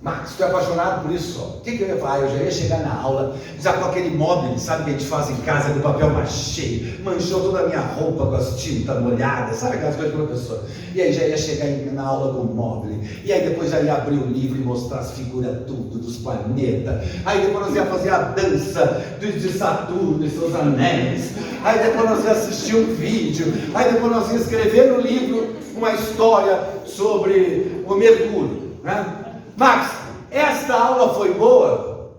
Max, tu é apaixonado por isso só. O que eu ia falar? Eu já ia chegar na aula, já com aquele móvel, sabe, que a gente faz em casa, de papel machê, manchou toda a minha roupa com as tintas molhadas, sabe aquelas coisas do professor? E aí já ia chegar na aula com o móvel, e aí depois já ia abrir o livro e mostrar as figuras tudo, dos planetas, aí depois nós ia fazer a dança de Saturno e seus anéis, aí depois nós ia assistir um vídeo, aí depois nós ia escrever no livro uma história sobre o Mercúrio, né? Max, esta aula foi boa?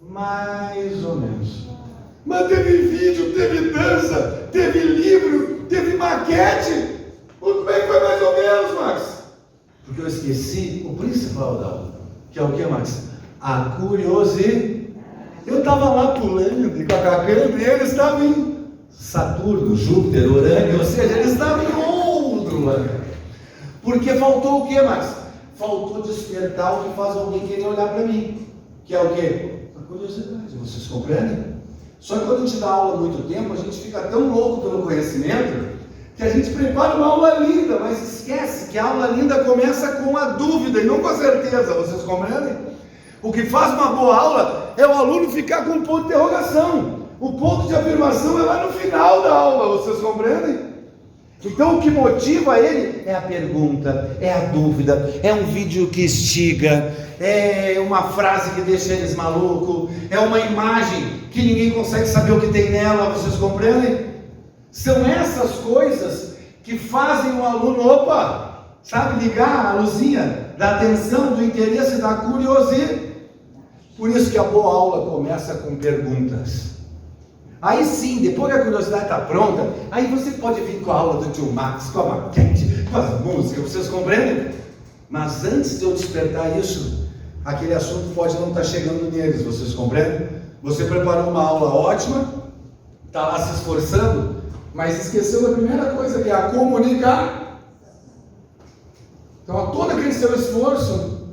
Mais ou menos. Mas teve vídeo, teve dança, teve livro, teve maquete. Como é que foi mais ou menos, Max? Porque eu esqueci o principal da aula, que é o que, Max? A curiosidade. Eu estava lá pulando e com a câmera e ele estava em Saturno, Júpiter, Urânio, ou seja, ele estava em outro lugar. Porque faltou o que, Max? Faltou despertar o que faz alguém querer olhar para mim, que é o quê? A curiosidade, vocês compreendem? Só que quando a gente dá aula há muito tempo, a gente fica tão louco pelo conhecimento, que a gente prepara uma aula linda, mas esquece que a aula linda começa com a dúvida e não com a certeza, vocês compreendem? O que faz uma boa aula é o aluno ficar com um ponto de interrogação, o ponto de afirmação é lá no final da aula, vocês compreendem? Então o que motiva ele é a pergunta, é a dúvida, é um vídeo que instiga, é uma frase que deixa eles malucos, é uma imagem que ninguém consegue saber o que tem nela, vocês compreendem? São essas coisas que fazem o aluno, sabe, ligar a luzinha da atenção, do interesse, da curiosidade. Por isso que a boa aula começa com perguntas. Aí sim, depois que a curiosidade está pronta, aí você pode vir com a aula do tio Max, com a maquete, com as músicas, vocês compreendem? Mas antes de eu despertar isso, aquele assunto pode não estar chegando neles, vocês compreendem? Você preparou uma aula ótima, está lá se esforçando, mas esqueceu da primeira coisa, que é a comunicar. Então, todo aquele seu esforço,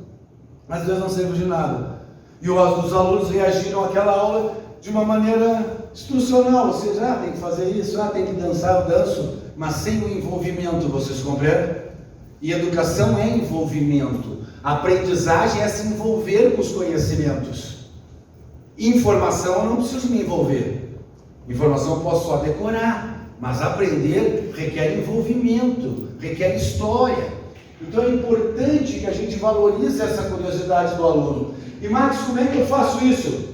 às vezes não serve de nada. E os alunos reagiram àquela aula de uma maneira instrucional, ou seja, tem que fazer isso, tem que dançar, eu danço, mas sem o envolvimento, vocês compreendem? E educação é envolvimento, aprendizagem é se envolver com os conhecimentos. Informação eu não preciso me envolver, informação eu posso só decorar, mas aprender requer envolvimento, requer história. Então é importante que a gente valorize essa curiosidade do aluno. E Max, como é que eu faço isso?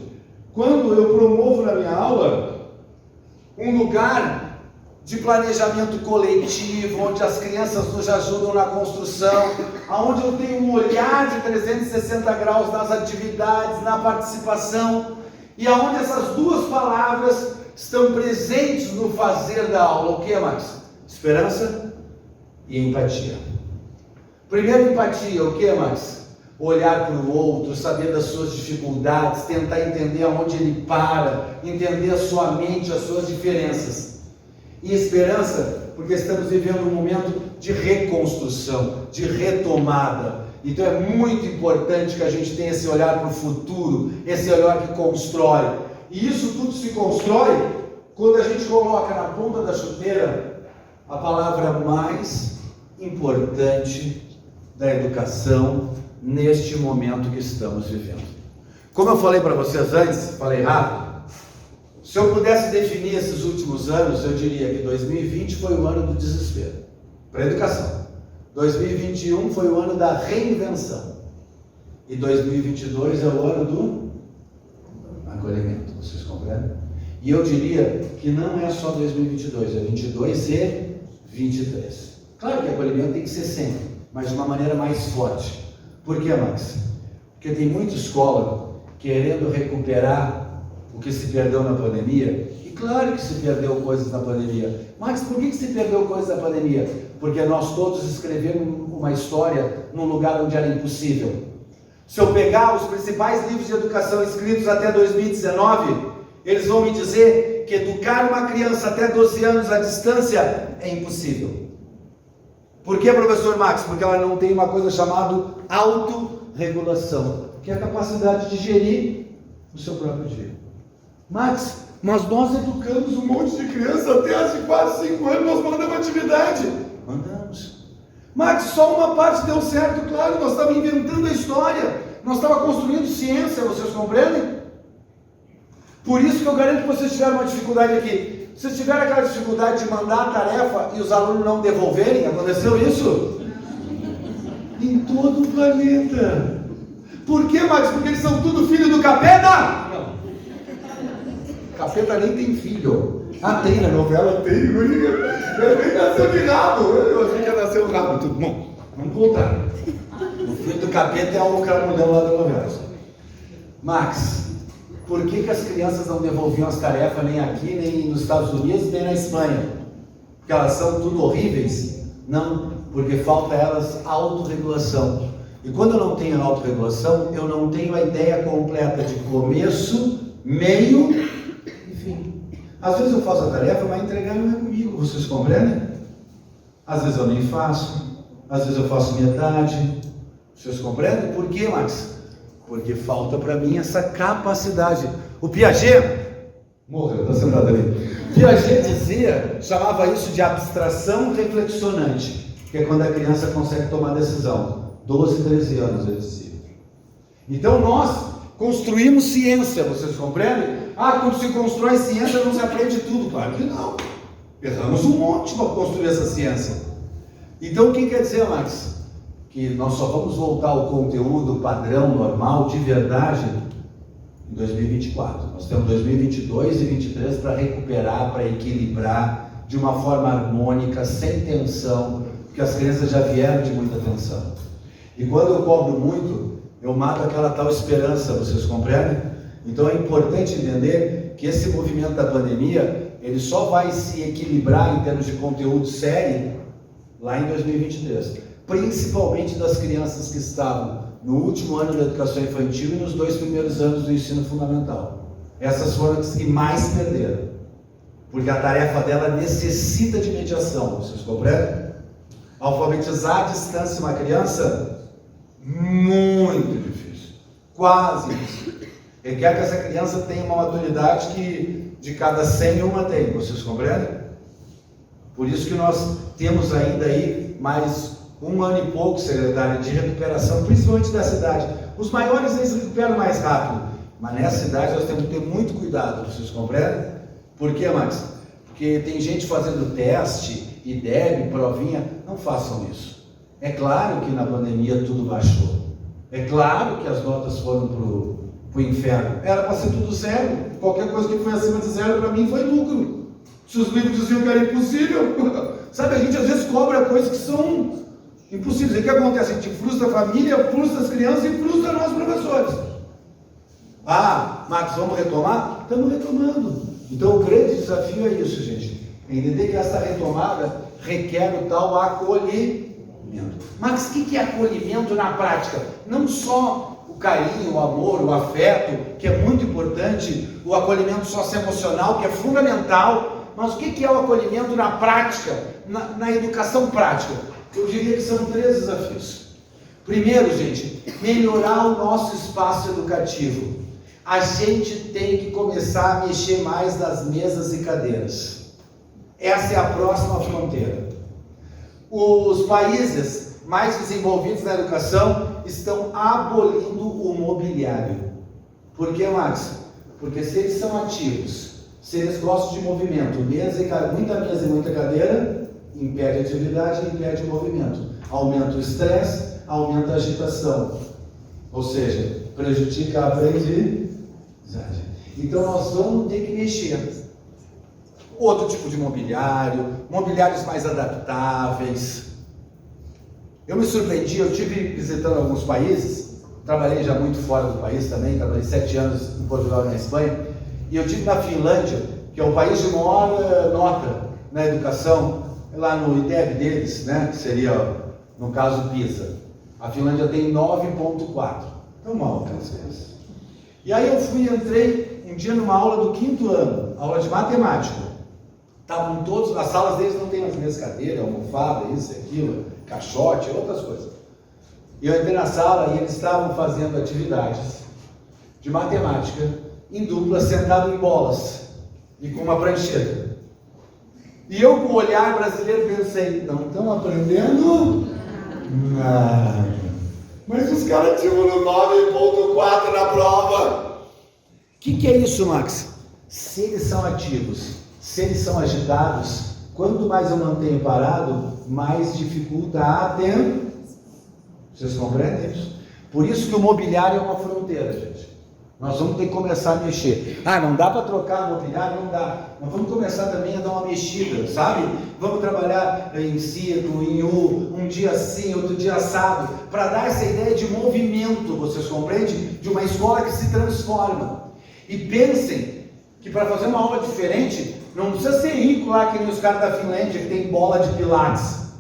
Quando eu promovo na minha aula um lugar de planejamento coletivo, onde as crianças nos ajudam na construção, onde eu tenho um olhar de 360 graus nas atividades, na participação, e onde essas duas palavras estão presentes no fazer da aula. O que, Max? Esperança e empatia. Primeiro, empatia. O que, Max? Olhar para o outro, saber das suas dificuldades, tentar entender aonde ele para, entender a sua mente, as suas diferenças. E esperança, porque estamos vivendo um momento de reconstrução, de retomada. Então é muito importante que a gente tenha esse olhar para o futuro, esse olhar que constrói. E isso tudo se constrói quando a gente coloca na ponta da chuteira a palavra mais importante da educação neste momento que estamos vivendo. Como eu falei para vocês antes, falei rápido, se eu pudesse definir esses últimos anos, eu diria que 2020 foi o ano do desespero para a educação, 2021 foi o ano da reinvenção e 2022 é o ano do acolhimento, vocês compreendem? E eu diria que não é só 2022, é 22 e 23. Claro que acolhimento tem que ser sempre, mas de uma maneira mais forte. Por que, Max? Porque tem muita escola querendo recuperar o que se perdeu na pandemia. E claro que se perdeu coisas na pandemia. Max, por que se perdeu coisas na pandemia? Porque nós todos escrevemos uma história num lugar onde era impossível. Se eu pegar os principais livros de educação escritos até 2019, eles vão me dizer que educar uma criança até 12 anos à distância é impossível. Por que, professor Max? Porque ela não tem uma coisa chamada autorregulação, que é a capacidade de gerir o seu próprio dia. Max, mas nós educamos um monte de criança até as de 4, 5 anos, nós mandamos atividade. Mandamos. Max, só uma parte deu certo, claro, nós estávamos inventando a história, nós estávamos construindo ciência, vocês compreendem? Por isso que eu garanto que vocês tiveram uma dificuldade aqui. Vocês tiveram aquela dificuldade de mandar a tarefa e os alunos não devolverem? Aconteceu isso? Em todo o planeta. Por quê, Max? Porque eles são tudo filho do capeta? Não. Capeta nem tem filho. Ah, tem na novela, tem. Ele nasceu de rabo. Eu achei que ia nascer um rabo. Tudo bom, vamos voltar. O filho do capeta é o cramulhão lá da novela. Max, por que as crianças não devolviam as tarefas nem aqui, nem nos Estados Unidos, nem na Espanha? Porque elas são tudo horríveis? Não, porque falta a elas autorregulação. E quando eu não tenho autorregulação, eu não tenho a ideia completa de começo, meio e fim. Às vezes eu faço a tarefa, mas entregar não é comigo, vocês compreendem? Às vezes eu nem faço, às vezes eu faço metade. Vocês compreendem? Por quê, Max? Porque falta para mim essa capacidade. O Piaget morreu, está sentado ali. Piaget chamava isso de abstração reflexionante, que é quando a criança consegue tomar decisão. 12, 13 anos, ele dizia. Então nós construímos ciência, vocês compreendem? Ah, quando se constrói ciência não se aprende tudo. Claro que não. Erramos um monte para construir essa ciência. Então o que quer dizer, Max? Que nós só vamos voltar ao conteúdo padrão, normal, de verdade, em 2024. Nós temos 2022 e 2023 para recuperar, para equilibrar, de uma forma harmônica, sem tensão, porque as crianças já vieram de muita tensão. E quando eu cobro muito, eu mato aquela tal esperança, vocês compreendem? Então é importante entender que esse movimento da pandemia, ele só vai se equilibrar em termos de conteúdo sério lá em 2023. Principalmente das crianças que estavam no último ano da educação infantil e nos 2 primeiros anos do ensino fundamental. Essas foram as que mais perderam, porque a tarefa dela necessita de mediação, vocês compreendem? Alfabetizar à distância uma criança, muito difícil, quase impossível. Requer que essa criança tenha uma maturidade que de cada 100 uma tem, vocês compreendem? Por isso que nós temos ainda aí mais 1 ano e pouco, secretário, de recuperação, principalmente da cidade. Os maiores eles recuperam mais rápido, mas nessa idade nós temos que ter muito cuidado, vocês compreendem? Por quê, Max? Porque tem gente fazendo teste, IDEB, provinha, não façam isso. É claro que na pandemia tudo baixou, é claro que as notas foram para o inferno, era para ser tudo zero, qualquer coisa que foi acima de zero para mim foi lucro. Se os livros diziam que era impossível, sabe, a gente às vezes cobra coisas que são impossíveis. O que acontece? A gente frustra a família, frustra as crianças e frustra nós professores. Ah, Marcos, vamos retomar? Estamos retomando. Então o grande desafio é isso, gente. É entender que essa retomada requer o tal acolhimento. Mas o que é acolhimento na prática? Não só o carinho, o amor, o afeto, que é muito importante, o acolhimento socioemocional, que é fundamental, mas o que é o acolhimento na prática, na educação prática? Eu diria que são 3 desafios. Primeiro, gente, melhorar o nosso espaço educativo. A gente tem que começar a mexer mais nas mesas e cadeiras. Essa é a próxima fronteira. Os países mais desenvolvidos na educação estão abolindo o mobiliário. Por que, Max? Porque se eles são ativos, se eles gostam de movimento, muita mesa e muita cadeira, impede a atividade e impede o movimento. Aumenta o estresse, aumenta a agitação. Ou seja, prejudica a aprendizagem. Então nós vamos ter que mexer. Outro tipo de mobiliário, mobiliários mais adaptáveis. Eu me surpreendi, eu estive visitando alguns países, trabalhei já muito fora do país também, trabalhei 7 anos em Portugal e na Espanha, e eu estive na Finlândia, que é o país de maior nota na educação, lá no IDEB deles, né, que seria, no caso, PISA. A Finlândia tem 9,4, tão mal aquelas coisas. E aí eu entrei um dia numa aula do 5º ano, aula de matemática. Estavam todos, as salas deles não tem as mesmas cadeiras, almofada, isso, aquilo, caixote, outras coisas. E eu entrei na sala e eles estavam fazendo atividades de matemática em dupla, sentado em bolas e com uma prancheta. E eu, com o olhar brasileiro, pensei, não estão aprendendo nada. Mas os caras tinham 9,4 na prova. O que é isso, Max? Se eles são ativos, se eles são agitados, quanto mais eu mantenho parado, mais dificulta a atenção. Vocês compreendem isso? Por isso que o mobiliário é uma fronteira, gente. Nós vamos ter que começar a mexer. Ah, não dá para trocar mobiliário? Não dá. Nós vamos começar também a dar uma mexida, sabe? Vamos trabalhar em círculo, em U, um dia sim, outro dia assado, para dar essa ideia de movimento, vocês compreendem? De uma escola que se transforma. E pensem que para fazer uma aula diferente, não precisa ser rico lá, que nem os caras da Finlândia, que tem bola de pilates.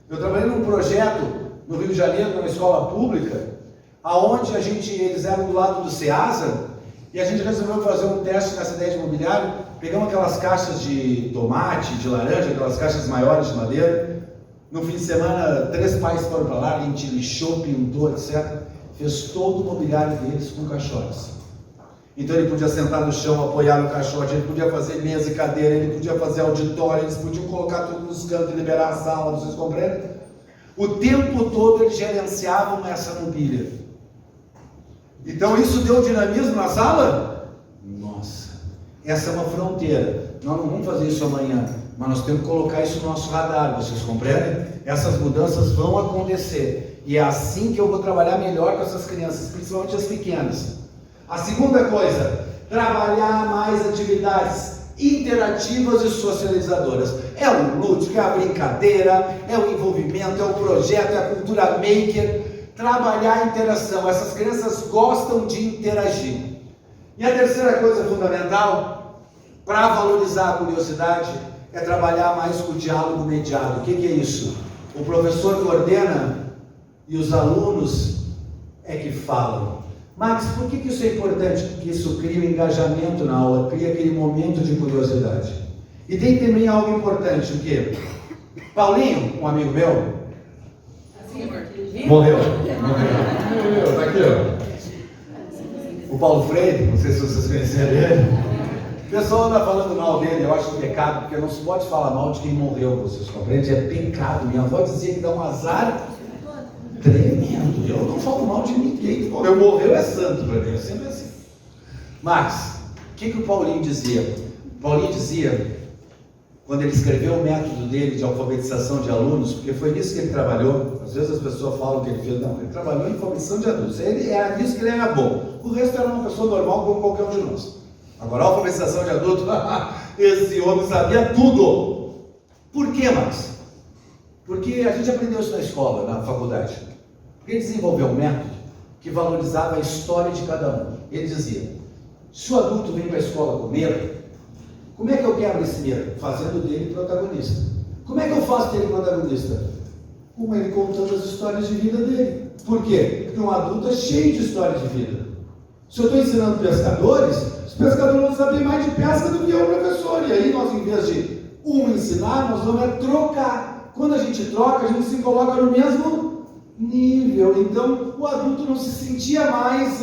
Eu trabalhei num projeto no Rio de Janeiro, numa escola pública, aonde eles eram do lado do SEASA, e a gente resolveu fazer um teste nessa ideia de mobiliário. Pegamos aquelas caixas de tomate, de laranja, aquelas caixas maiores de madeira. No fim de semana, 3 pais foram para lá, a gente lixou, pintou, etc. Fez todo o mobiliário deles com caixotes. Então ele podia sentar no chão, apoiar no caixote, ele podia fazer mesa e cadeira, ele podia fazer auditório, eles podiam colocar tudo nos cantos e liberar a sala, vocês compreendem? O tempo todo eles gerenciavam essa mobília. Então isso deu dinamismo na sala? Nossa, essa é uma fronteira. Nós não vamos fazer isso amanhã, mas nós temos que colocar isso no nosso radar, vocês compreendem? Essas mudanças vão acontecer, e é assim que eu vou trabalhar melhor com essas crianças, principalmente as pequenas. A segunda coisa, trabalhar mais atividades interativas e socializadoras. É o lúdico, é a brincadeira, é o envolvimento, é o projeto, é a cultura maker. Trabalhar a interação. Essas crianças gostam de interagir. E a terceira coisa fundamental, para valorizar a curiosidade, é trabalhar mais com o diálogo mediado. O que é isso? O professor coordena e os alunos é que falam. Max, por que isso é importante? Porque isso cria um engajamento na aula, cria aquele momento de curiosidade. E tem também algo importante, o quê? Paulinho, um amigo meu, morreu, tá aqui, ó. O Paulo Freire, não sei se vocês conheceram ele. O pessoal anda falando mal dele, eu acho um pecado, porque não se pode falar mal de quem morreu, vocês compreendem? É pecado. Minha avó dizia que dá um azar tremendo. Eu não falo mal de ninguém. Eu morreu é santo para mim, é sempre assim. Mas, o que o Paulinho dizia? O Paulinho dizia, quando ele escreveu o método dele de alfabetização de alunos, porque foi nisso que ele trabalhou. Às vezes as pessoas falam que ele fez, não, ele trabalhou em alfabetização de adultos. Era nisso que ele era bom. O resto era uma pessoa normal como qualquer um de nós. Agora, a alfabetização de adulto, esse homem sabia tudo. Por quê, Max? Porque a gente aprendeu isso na escola, na faculdade. Ele desenvolveu um método que valorizava a história de cada um. Ele dizia: se o adulto vem para a escola com medo, como é que eu quebro esse medo? Fazendo dele protagonista. Como é que eu faço dele protagonista? Com ele contando as histórias de vida dele. Por quê? Porque um adulto é cheio de histórias de vida. Se eu estou ensinando pescadores, os pescadores vão saber mais de pesca do que eu, professor. E aí nós, em vez de ensinar, nós vamos trocar. Quando a gente troca, a gente se coloca no mesmo nível. Então, o adulto não se sentia mais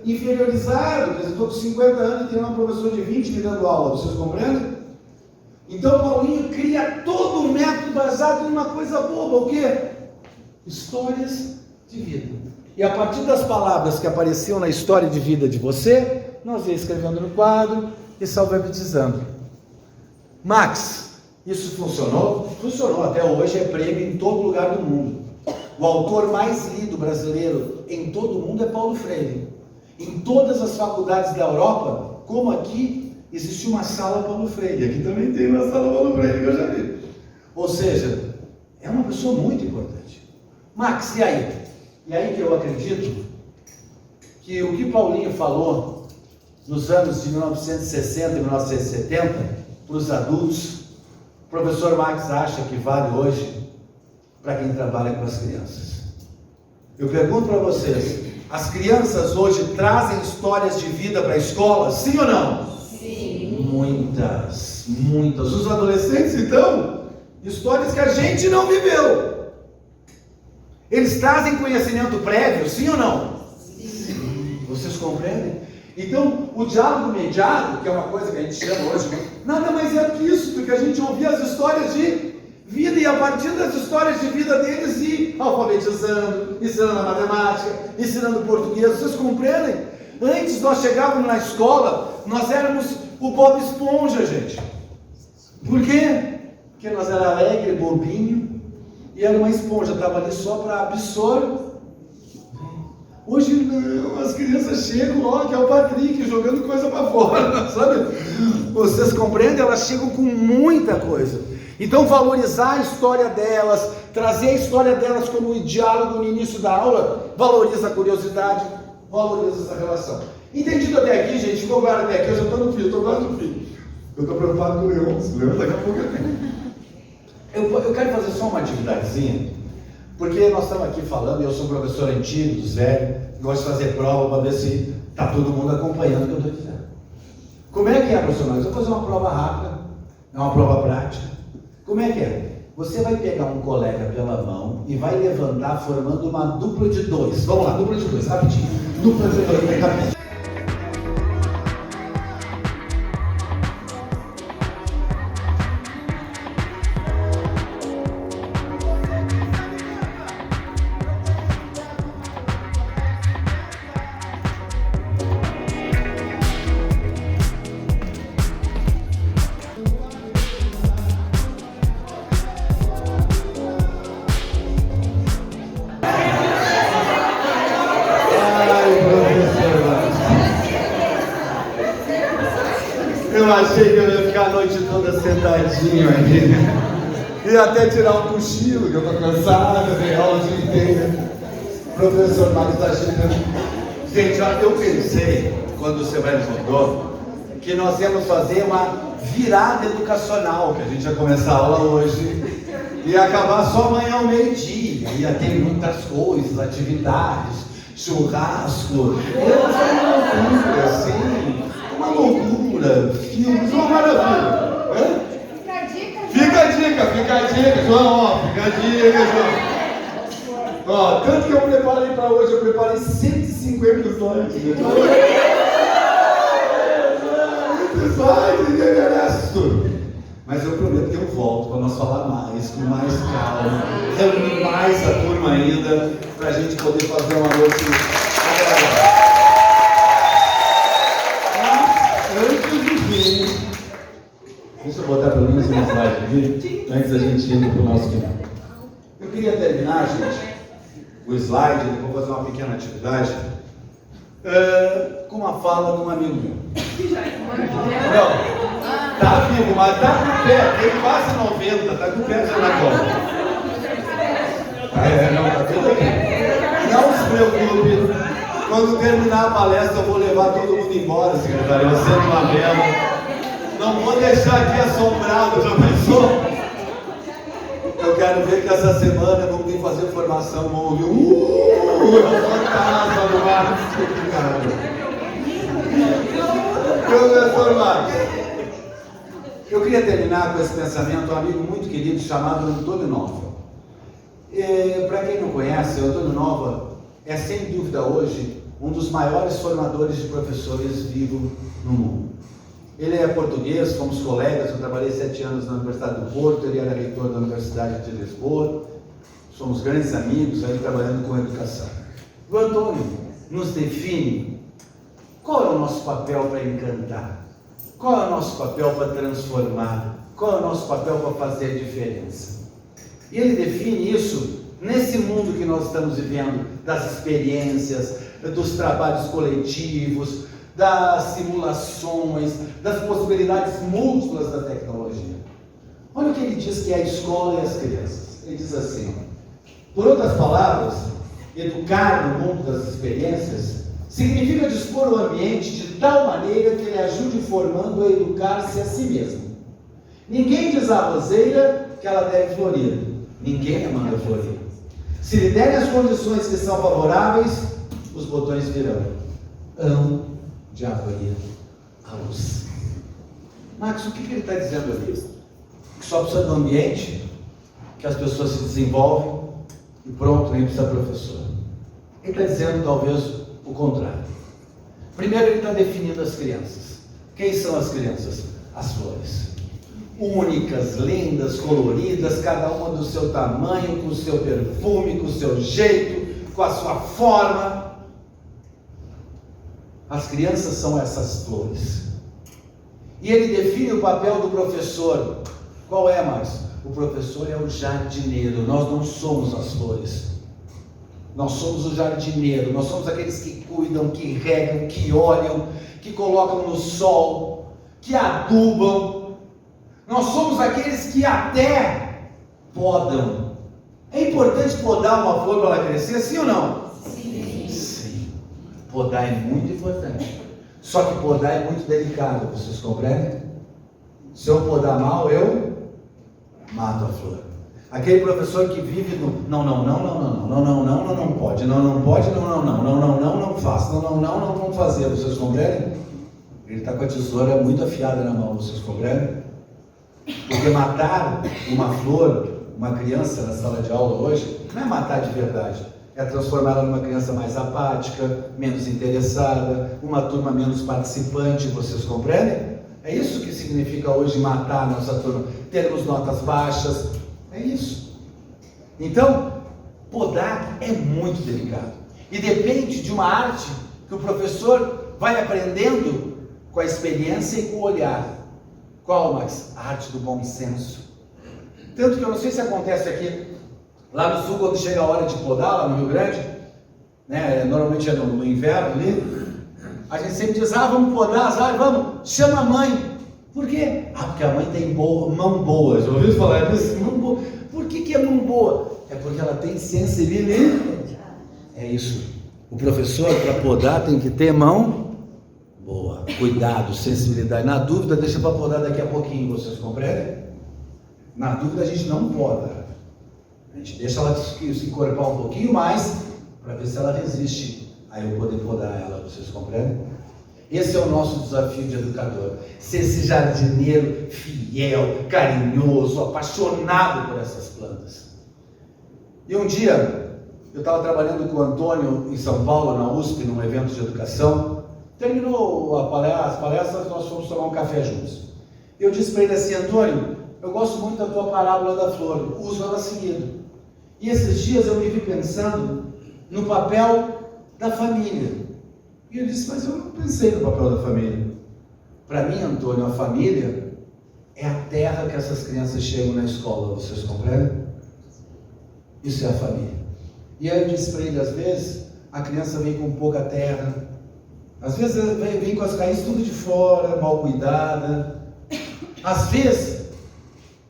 inferiorizado. Quer dizer, estou com 50 anos e tenho uma professora de 20 me dando aula. Vocês compreendem? Então, Paulinho cria todo um método baseado em uma coisa boba. O quê? Histórias de vida. E a partir das palavras que apareciam na história de vida de você, nós ia escrevendo no quadro e se alfabetizando. Max, isso funcionou? Funcionou. Até hoje é prêmio em todo lugar do mundo. O autor mais lido brasileiro em todo o mundo é Paulo Freire. Em todas as faculdades da Europa, como aqui, existe uma sala Paulo Freire. Aqui também tem uma sala Paulo Freire, que eu já vi. Ou seja, é uma pessoa muito importante. Max, e aí? E aí que eu acredito que o que Paulinho falou nos anos de 1960 e 1970 para os adultos, o professor Max acha que vale hoje para quem trabalha com as crianças. Eu pergunto para vocês, as crianças hoje trazem histórias de vida para a escola, sim ou não? Sim. Muitas, muitas. Os adolescentes, então, histórias que a gente não viveu. Eles trazem conhecimento prévio, sim ou não? Sim. Vocês compreendem? Então, o diálogo mediado, que é uma coisa que a gente chama hoje, nada mais é do que isso, porque a gente ouvia as histórias de vida, e a partir das histórias de vida deles ir alfabetizando, ensinando a matemática, ensinando português. Vocês compreendem? Antes nós chegávamos na escola, nós éramos o Bob Esponja, gente. Por quê? Porque nós era alegre, bobinho, e era uma esponja, estava ali só para absorver. Hoje não, as crianças chegam, ó, que é o Patrick, jogando coisa para fora, sabe? Vocês compreendem? Elas chegam com muita coisa. Então, valorizar a história delas, trazer a história delas como diálogo no início da aula, valoriza a curiosidade, valoriza essa relação. Entendido até aqui, gente? Ficou claro até aqui? Eu já estou no fim, estou quase no fim. Eu estou preocupado com o Leão, daqui a pouco eu quero fazer só uma atividadezinha, porque nós estamos aqui falando, eu sou um professor antigo, dos velhos, gosto de fazer prova para ver se está todo mundo acompanhando o que eu estou dizendo. Como é que é, professor? Eu vou fazer uma prova rápida, é uma prova prática. Como é que é? Você vai pegar um colega pela mão e vai levantar formando uma dupla de dois. Vamos lá, dupla de dois, rapidinho. Dupla de dois, rapidinho. Eu achei que eu ia ficar a noite toda sentadinho aqui, e até tirar um cochilo, que eu estou cansado, dei aula o dia inteiro. Professor Max está chegando. Gente, eu pensei, quando o Sebrae mandou, que nós íamos fazer uma virada educacional, que a gente ia começar a aula hoje, e acabar só amanhã ao meio-dia, ia ter muitas coisas, atividades, churrasco, uma loucura, filmes, uma maravilha. Fica a dica, João, ó, fica a dica, João. Ó, tanto que eu preparei para hoje, eu preparei 150 slides. Ninguém merece tudo. Mas eu prometo que eu volto para nós falar mais, com mais calma, reunir mais a turma ainda, para a gente poder fazer uma noite agradável. Deixa eu botar pelo menos uma slide aqui, antes da gente ir para o nosso final. Eu queria terminar, gente, o slide, depois fazer uma pequena atividade, com uma fala de um amigo meu. Não, tá vivo, mas tá com pé, tem quase 90, tá com pé já na cama. Não, tá tudo bem. Não se preocupe. Quando terminar a palestra, eu vou levar todo mundo embora, secretário. Eu sento uma vela. Não vou deixar aqui assombrado, já pensou? Eu quero ver que essa semana vamos ter que fazer formação. Vamos ouvir. Fantasma do Marcos. Professor Marcos. Eu queria terminar com esse pensamento, um amigo muito querido chamado Antônio Nova. Para quem não conhece, o Antônio Nova é sem dúvida hoje um dos maiores formadores de professores vivos no mundo. Ele é português, fomos colegas, eu trabalhei 7 anos na Universidade do Porto, ele era reitor da Universidade de Lisboa, somos grandes amigos aí trabalhando com educação. O Antônio nos define qual é o nosso papel para encantar, qual é o nosso papel para transformar, qual é o nosso papel para fazer diferença. E ele define isso nesse mundo que nós estamos vivendo, das experiências, dos trabalhos coletivos, das simulações, das possibilidades múltiplas da tecnologia. Olha o que ele diz que é a escola e as crianças. Ele diz assim, por outras palavras, educar no mundo das experiências significa dispor o ambiente de tal maneira que ele ajude formando a educar-se a si mesmo. Ninguém diz à roseira que ela deve florir. Ninguém a manda florir. Se lhe derem as condições que são favoráveis, os botões virão. De abrir a luz. Max, o que ele está dizendo ali? Que só precisa do ambiente, que as pessoas se desenvolvem e pronto, nem precisa professor. Ele está dizendo talvez o contrário. Primeiro ele está definindo as crianças. Quem são as crianças? As flores. Únicas, lindas, coloridas, cada uma do seu tamanho, com o seu perfume, com o seu jeito, com a sua forma. As crianças são essas flores. E ele define o papel do professor. Qual é, Marcos? O professor é o jardineiro. Nós não somos as flores. Nós somos o jardineiro. Nós somos aqueles que cuidam, que regam, que olham, que colocam no sol, que adubam. Nós somos aqueles que até podam. É importante podar uma flor para ela crescer, sim ou não? Sim. Podar é muito importante. Só que podar é muito delicado, vocês compreendem? Se eu podar mal, eu mato a flor. Aquele professor que vive no não pode, não faça, não vamos fazer, vocês compreendem? Ele está com a tesoura muito afiada na mão, vocês compreendem? Porque matar uma flor, uma criança na sala de aula hoje, não é matar de verdade, é transformá-la numa criança mais apática, menos interessada, uma turma menos participante, vocês compreendem? É isso que significa hoje matar a nossa turma, termos notas baixas, é isso. Então, podar é muito delicado, e depende de uma arte que o professor vai aprendendo com a experiência e com o olhar. Qual, Max? A arte do bom senso. Tanto que eu não sei se acontece aqui, lá no sul, quando chega a hora de podar, lá no Rio Grande, né, normalmente é no inverno ali, a gente sempre diz, vamos podar as árvores, vamos, chama a mãe. Por quê? Porque a mãe tem mão boa. Já ouviu falar disso? Mão boa. Por que é mão boa? É porque ela tem sensibilidade. É isso. O professor, para podar, tem que ter mão boa, cuidado, sensibilidade. Na dúvida, deixa para podar daqui a pouquinho, vocês compreendem? Na dúvida, a gente não poda. A gente deixa ela se encorpar um pouquinho mais, para ver se ela resiste a eu poder podar ela, vocês compreendem? Esse é o nosso desafio de educador. Ser esse jardineiro fiel, carinhoso, apaixonado por essas plantas. E um dia, eu estava trabalhando com o Antônio em São Paulo, na USP, num evento de educação. Terminou as palestras, nós fomos tomar um café juntos. Eu disse para ele assim, Antônio, eu gosto muito da tua parábola da flor, uso ela seguido. E esses dias eu me vi pensando no papel da família. E ele disse, mas eu não pensei no papel da família. Para mim, Antônio, a família é a terra que essas crianças chegam na escola, vocês compreendem? Isso é a família. E aí eu disse para ele, às vezes, a criança vem com pouca terra, Às vezes vem com as raízes tudo de fora, mal cuidada. Às vezes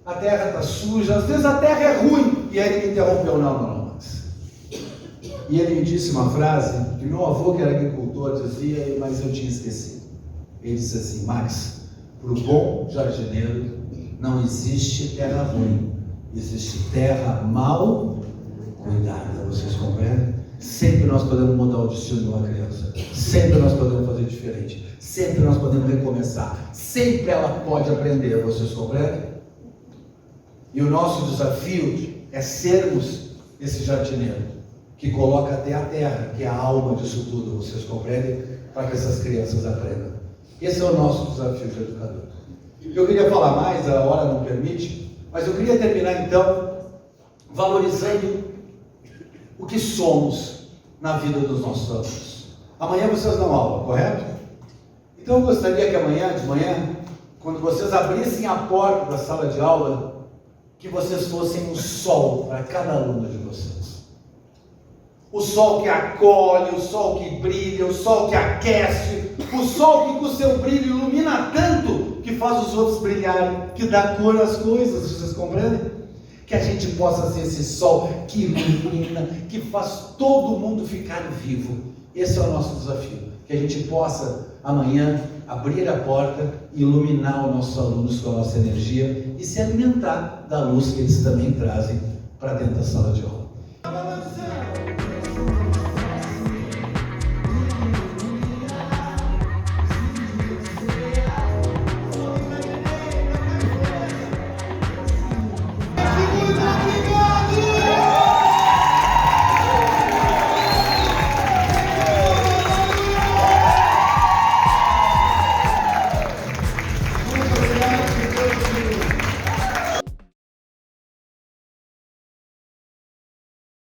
a terra está suja, às vezes a terra é ruim. E aí ele me interrompeu, não, Max. E ele me disse uma frase que meu avô, que era agricultor, dizia, mas eu tinha esquecido. Ele disse assim: Max, para o bom jardineiro não existe terra ruim, existe terra mal cuidada. Vocês compreendem? Sempre nós podemos mudar o destino de uma criança, sempre nós podemos fazer diferente, sempre nós podemos recomeçar, sempre ela pode aprender. Vocês compreendem? E o nosso desafio é sermos esse jardineiro que coloca até a terra, que é a alma disso tudo. Vocês compreendem? Para que essas crianças aprendam. Esse é o nosso desafio de educador. Eu queria falar mais, a hora não permite, mas eu queria terminar então valorizando o que somos na vida dos nossos alunos. Amanhã vocês dão aula, correto? Então eu gostaria que amanhã, de manhã, quando vocês abrissem a porta da sala de aula, que vocês fossem um sol para cada aluno de vocês. O sol que acolhe, o sol que brilha, o sol que aquece, o sol que com o seu brilho ilumina tanto que faz os outros brilharem, que dá cor às coisas. Vocês compreendem? Que a gente possa ser esse sol que ilumina, que faz todo mundo ficar vivo. Esse é o nosso desafio. Que a gente possa amanhã abrir a porta e iluminar os nossos alunos com a nossa energia e se alimentar da luz que eles também trazem para dentro da sala de aula.